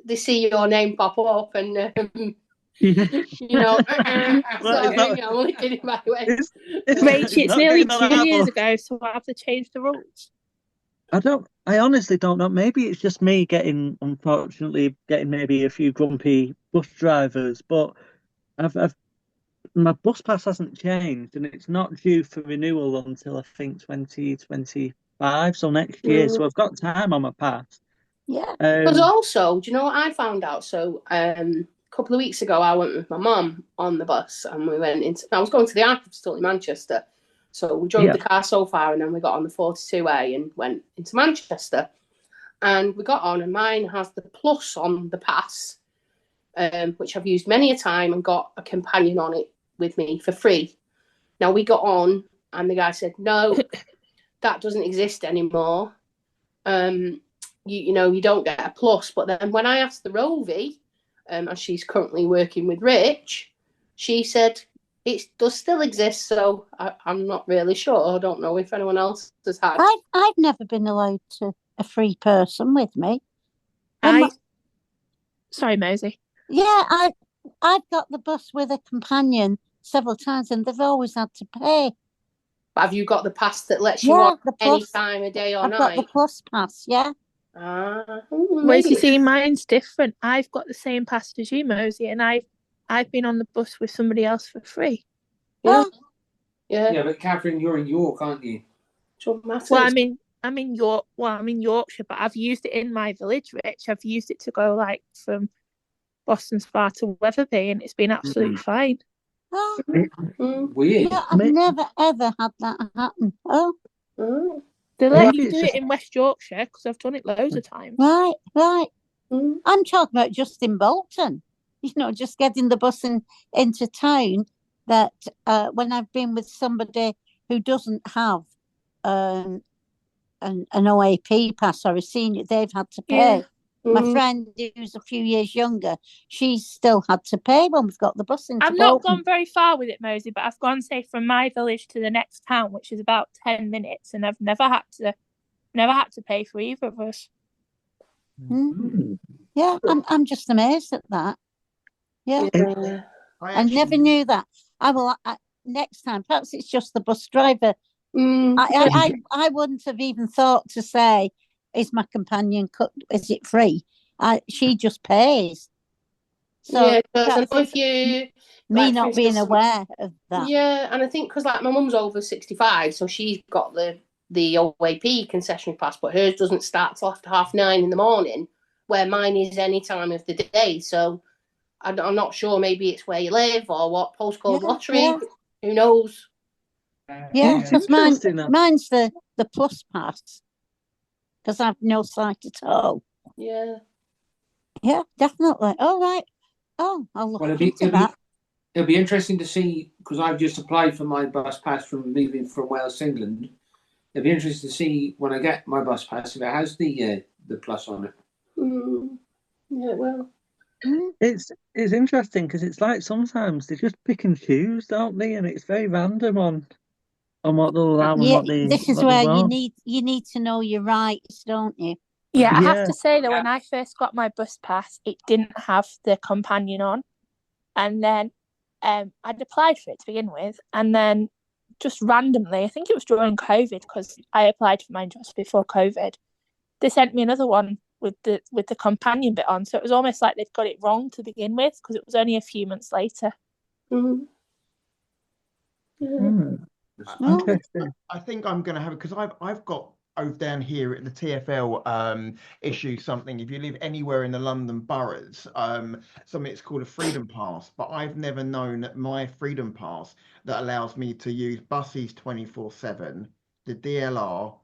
they see your name pop up and I'm only kidding, by the way. It's nearly 2 years ago, so I have to change the rules. I honestly don't know. Maybe it's just me unfortunately getting maybe a few grumpy bus drivers, but my bus pass hasn't changed and it's not due for renewal until I think 2025, so next year. So I've got time on my pass. Yeah. Because also, do you know what I found out? So a couple of weeks ago, I went with my mum on the bus and we went I was going to the eye hospital in Manchester. So we drove the car so far and then we got on the 42A and went into Manchester. And we got on and mine has the plus on the pass, which I've used many a time and got a companion on it with me for free. Now we got on, and the guy said, no, that doesn't exist anymore. You know, you don't get a plus. But then when I asked the Rovie, and she's currently working with Rich, she said it does still exist. So I'm not really sure. I don't know if anyone else has had. I've never been allowed to a free person with me. Sorry, Mosey. Yeah, I've got the bus with a companion several times, and they've always had to pay. Have you got the pass that lets you on any time of day or night? I've got the plus pass, yeah. Whereas you see, mine's different. I've got the same pass as you, Mosey, and I've been on the bus with somebody else for free. Yeah. Yeah, but Catherine, you're in York, aren't you? So well, I'm in York. Well, I'm in Yorkshire, but I've used it in my village, Rich. I've used it to go like from Boston Spa to Wetherby, and it's been absolutely fine. Weird. Yeah, I've never ever had that happen. They let you do it in West Yorkshire because I've done it loads of times. Right. I'm talking about just in Bolton. You know, just getting the bus into town. That when I've been with somebody who doesn't have an OAP pass or a senior, they've had to pay. Yeah. My friend who's a few years younger, she's still had to pay when we've got the bus into I've not gone very far with it, Mosey, but I've gone, say, from my village to the next town, which is about 10 minutes, and I've never had to pay for either of us. Yeah, I'm just amazed at that. Yeah. I never knew that. I will next time. Perhaps it's just the bus driver. I wouldn't have even thought to say, "Is my companion is it free?" She just pays. So if you me not being aware of that. Yeah, and I think because like my mum's over 65, so she's got the OAP concessionary pass, but hers doesn't start till after 9:30 in the morning, where mine is any time of the day. So I'm not sure. Maybe it's where you live or what postcode lottery. Yeah. Who knows? Yeah, because mine's the plus pass because I've no sight at all. Yeah. Yeah, definitely. All right. Oh, I'll look into that. It'll be interesting to see because I've just applied for my bus pass from moving from Wales to England. It'll be interesting to see when I get my bus pass if it has the plus on it. Yeah, well. It's interesting because it's like sometimes they just pick and choose, don't they? And it's very random on what they'll allow and what they. This is where you need to know your rights, don't you? Yeah, I have to say that when I first got my bus pass, it didn't have the companion on, and then I'd applied for it to begin with, and then just randomly, I think it was during COVID because I applied for mine just before COVID. They sent me another one with the companion bit on, so it was almost like they'd got it wrong to begin with because it was only a few months later. Interesting. I think I'm going to have it because I've got over down here at the TfL issue something. If you live anywhere in the London boroughs, something it's called a freedom pass. But I've never known that my freedom pass that allows me to use buses 24/7, the DLR,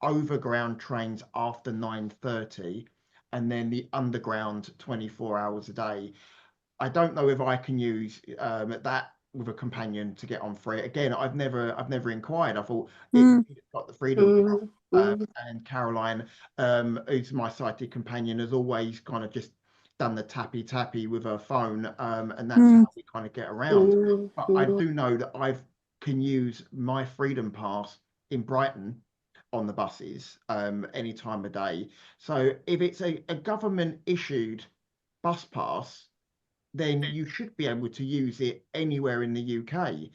overground trains after 9:30, and then the underground 24 hours a day. I don't know if I can use that with a companion to get on free. Again, I've never inquired. I thought it's got the freedom. And Caroline, who's my sighted companion, has always kind of just done the tappy with her phone, and that's how we kind of get around. But I do know that I can use my freedom pass in Brighton on the buses any time of day. So if it's a government issued bus pass, then you should be able to use it anywhere in the UK.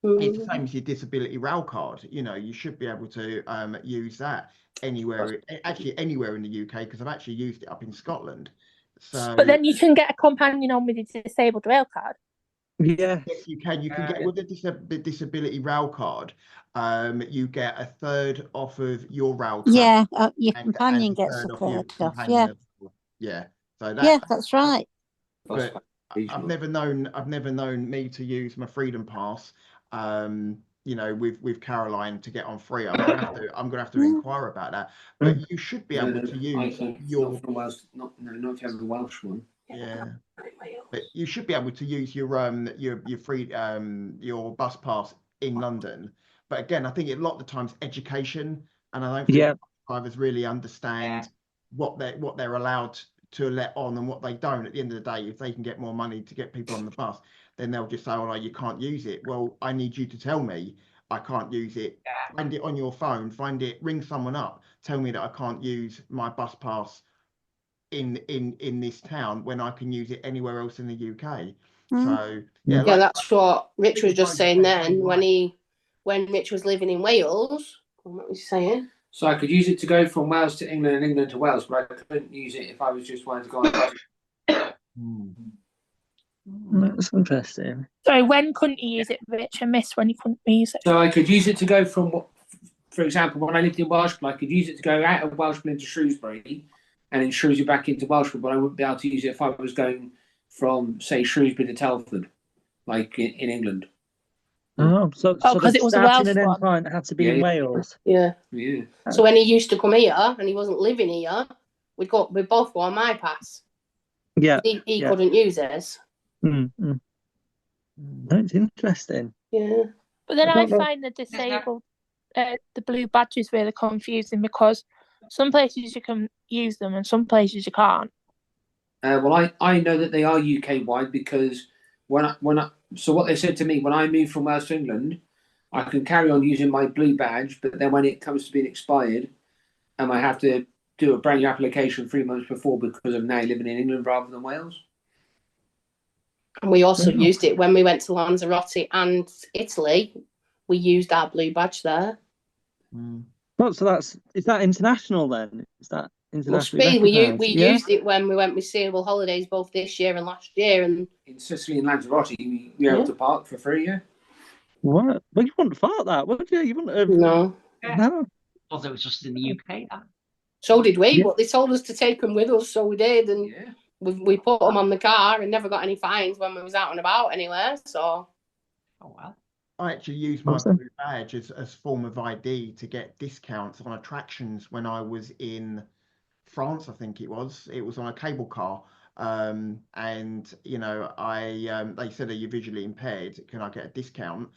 It's the same as your disability rail card. You know, you should be able to use that anywhere, actually anywhere in the UK, because I've actually used it up in Scotland. So, but then you can get a companion on with your disabled rail card. Yeah, yes, you can. You can get with the disability rail card. You get a third off of your rail card. Yeah, your companion gets a third off. Yeah. So that's right. But I've never known me to use my freedom pass. You know, with Caroline to get on free. I'm gonna have to inquire about that. But you should be able to use your. Not from Wales. Not if you have the Welsh one. Yeah. But you should be able to use your free your bus pass in London. But again, I think a lot of the times education, and I don't think drivers really understand what they're allowed to let on and what they don't. At the end of the day, if they can get more money to get people on the bus, then they'll just say, "Oh, no, you can't use it." Well, I need you to tell me I can't use it. Find it on your phone. Find it. Ring someone up. Tell me that I can't use my bus pass in this town when I can use it anywhere else in the UK. So yeah, that's what Rich was just saying then when Rich was living in Wales. What was he saying? So I could use it to go from Wales to England and England to Wales, but I couldn't use it if I was just wanting to go on. That's interesting. Sorry, when couldn't you use it, Rich? I missed when you couldn't use it. So I could use it to go from, for example, when I lived in Welshpool, I could use it to go out of Welshpool into Shrewsbury and then Shrewsbury back into Welshpool, but I wouldn't be able to use it if I was going from, say, Shrewsbury to Telford, like in England. Oh, so because it was a Welsh and end one. point had to be in Wales. Yeah. So when he used to come here and he wasn't living here, we'd both go on my pass. Yeah. He couldn't use his. That's interesting. Yeah. But then I find the disabled, the blue badges really confusing because some places you can use them and some places you can't. Well, I know that they are UK wide because so what they said to me when I moved from Wales to England, I can carry on using my blue badge, but then when it comes to being expired, I have to do a brand new application 3 months before because of now living in England rather than Wales. And we also used it when we went to Lanzarote and Italy. We used our blue badge there. Well, so is that international then? Is that international? Must be. We used it when we went with Seawell Holidays both this year and last year. And in Sicily and Lanzarote, we were able to park for free, What? Well, you wouldn't have thought that, would you? You wouldn't have. No. No. I thought it was just in the UK. So did we, but they told us to take them with us, so we did. And we put them on the car and never got any fines when we was out and about anywhere. So. Oh, well. I actually used my blue badge as form of ID to get discounts on attractions when I was in France. I think it was on a cable car, and you know, they said, "Are you visually impaired? Can I get a discount?"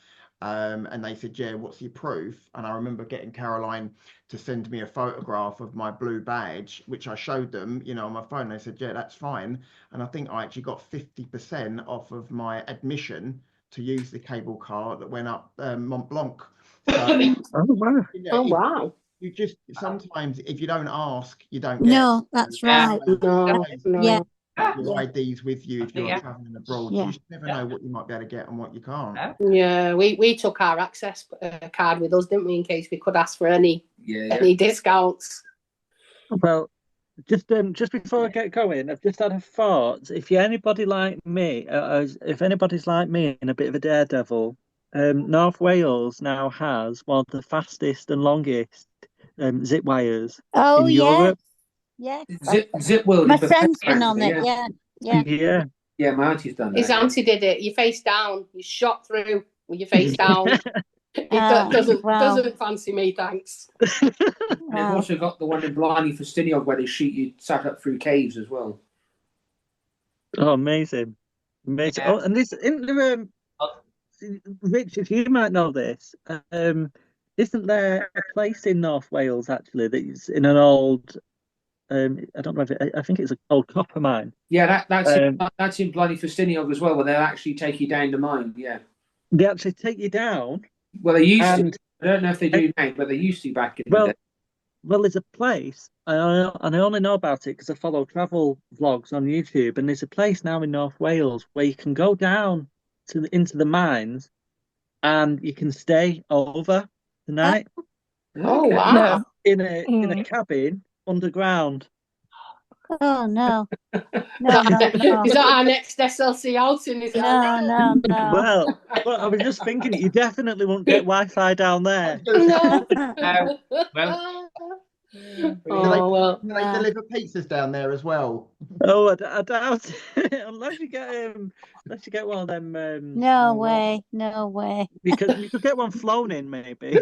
And they said, "Yeah, what's your proof?" And I remember getting Caroline to send me a photograph of my blue badge, which I showed them, you know, on my phone. They said, "Yeah, that's fine." And I think I actually got 50% off of my admission to use the cable car that went up Mont Blanc. So, wow. You know, wow. You just sometimes if you don't ask, you don't get. No, that's right. No. Yeah. Your IDs with you if you're traveling abroad. You just never know what you might be able to get and what you can't. Yeah, we took our access card with us, didn't we, in case we could ask for any discounts. Well, just before I get going, I've just had a thought. If you're anybody like me, if anybody's like me and a bit of a daredevil, North Wales now has one of the fastest and longest zip wires in Europe. Yeah. Zip World. My friend's been on it. Yeah. Yeah, my auntie's done that. His auntie did it. You face down. You shot through with your face down. It doesn't fancy me, thanks. They've also got the one in Blind and Visually Impaired where they shoot you sat up through caves as well. Oh, amazing. Yeah. Oh, and this in the Richard, you might know this. Isn't there a place in North Wales actually that's in an old? I don't know if I think it's an old copper mine. Yeah, that's in Blind and Visually Impaired as well, where they'll actually take you down the mine. Yeah, they actually take you down. Well, they used to. I don't know if they do now, but they used to back in the day. Well, there's a place, and I only know about it because I follow travel vlogs on YouTube, and there's a place now in North Wales where you can go down into the mines, and you can stay over the night. Oh wow! In a cabin underground. Oh no! Is that our next SLC outing? Is it? No. Well, I was just thinking, you definitely won't get Wi-Fi down there. No. Well, they deliver pizzas down there as well. Oh, I doubt it. unless you get one of them. No way. Because you could get one flown in, maybe.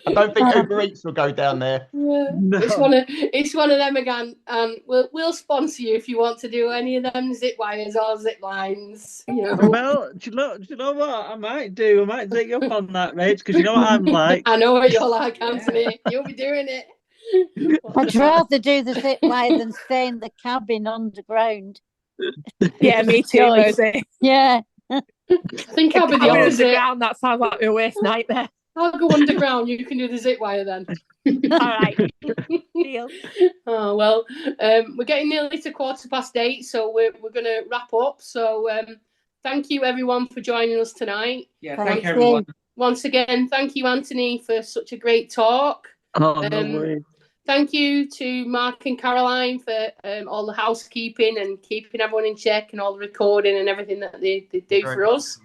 I don't think Uber Eats will go down there. Yeah. No. It's one of them again. We'll sponsor you if you want to do any of them zip wires or zip lines. Well, do you know what I might do? I might take you up on that, Rach, because you know what I'm like. I know what you're like, Anthony. You'll be doing it. I'd rather do the zip wire than stay in the cabin underground. Yeah, me too, Rosie. Yeah. I think I'll be the opposite. Underground, that sounds like my worst nightmare. I'll go underground. You can do the zip wire then. All right. Deal. Oh well, we're getting nearly to 8:15, so we're going to wrap up. So thank you everyone for joining us tonight. Yeah, thank you everyone. Once again, thank you Anthony for such a great talk. Oh, no worries. Thank you to Mark and Caroline for all the housekeeping and keeping everyone in check and all the recording and everything that they do for us.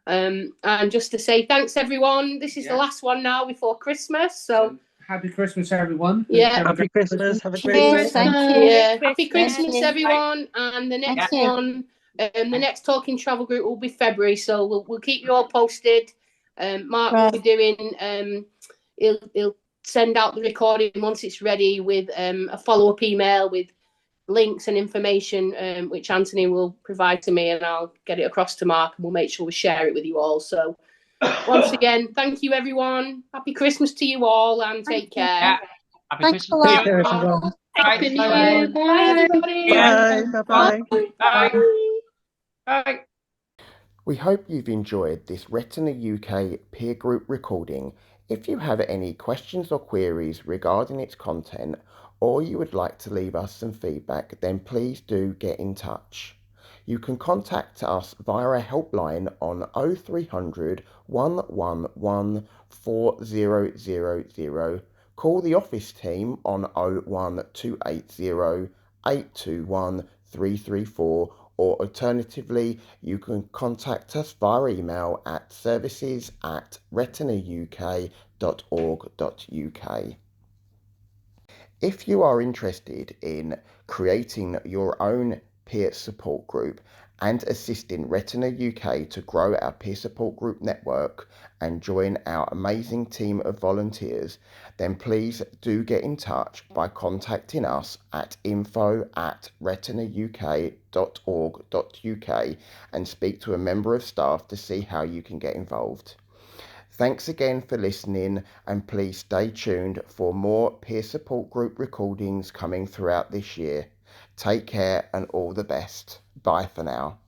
And just to say thanks everyone. This is the last one now before Christmas. So happy Christmas everyone. Yeah. Happy Christmas. Have a great Cheers, Christmas. thank you. Yeah. Happy Christmas everyone. And the next Thank you. one, the next Talking Travel group will be February. So we'll keep you all posted. Mark will be doing he'll send out the recording once it's ready with a follow-up email with links and information which Anthony will provide to me, and I'll get it across to Mark and we'll make sure we share it with you all. So once again, thank you everyone. Happy Christmas to you all and take care. Yeah. Happy Thanks Christmas a to lot. you. Take care, everyone. Happy New Year. Bye everybody. Bye. Bye-bye. Bye. Bye. We hope you've enjoyed this Retina UK peer group recording. If you have any questions or queries regarding its content, or you would like to leave us some feedback, then please do get in touch. You can contact us via a helpline on 0300 111 4000, call the office team on 01280 821 334, or alternatively, you can contact us via email at services@retinauk.org.uk. If you are interested in creating your own peer support group and assisting Retina UK to grow our peer support group network and join our amazing team of volunteers, then please do get in touch by contacting us at info@retinauk.org.uk and speak to a member of staff to see how you can get involved. Thanks again for listening, and please stay tuned for more peer support group recordings coming throughout this year. Take care and all the best. Bye for now.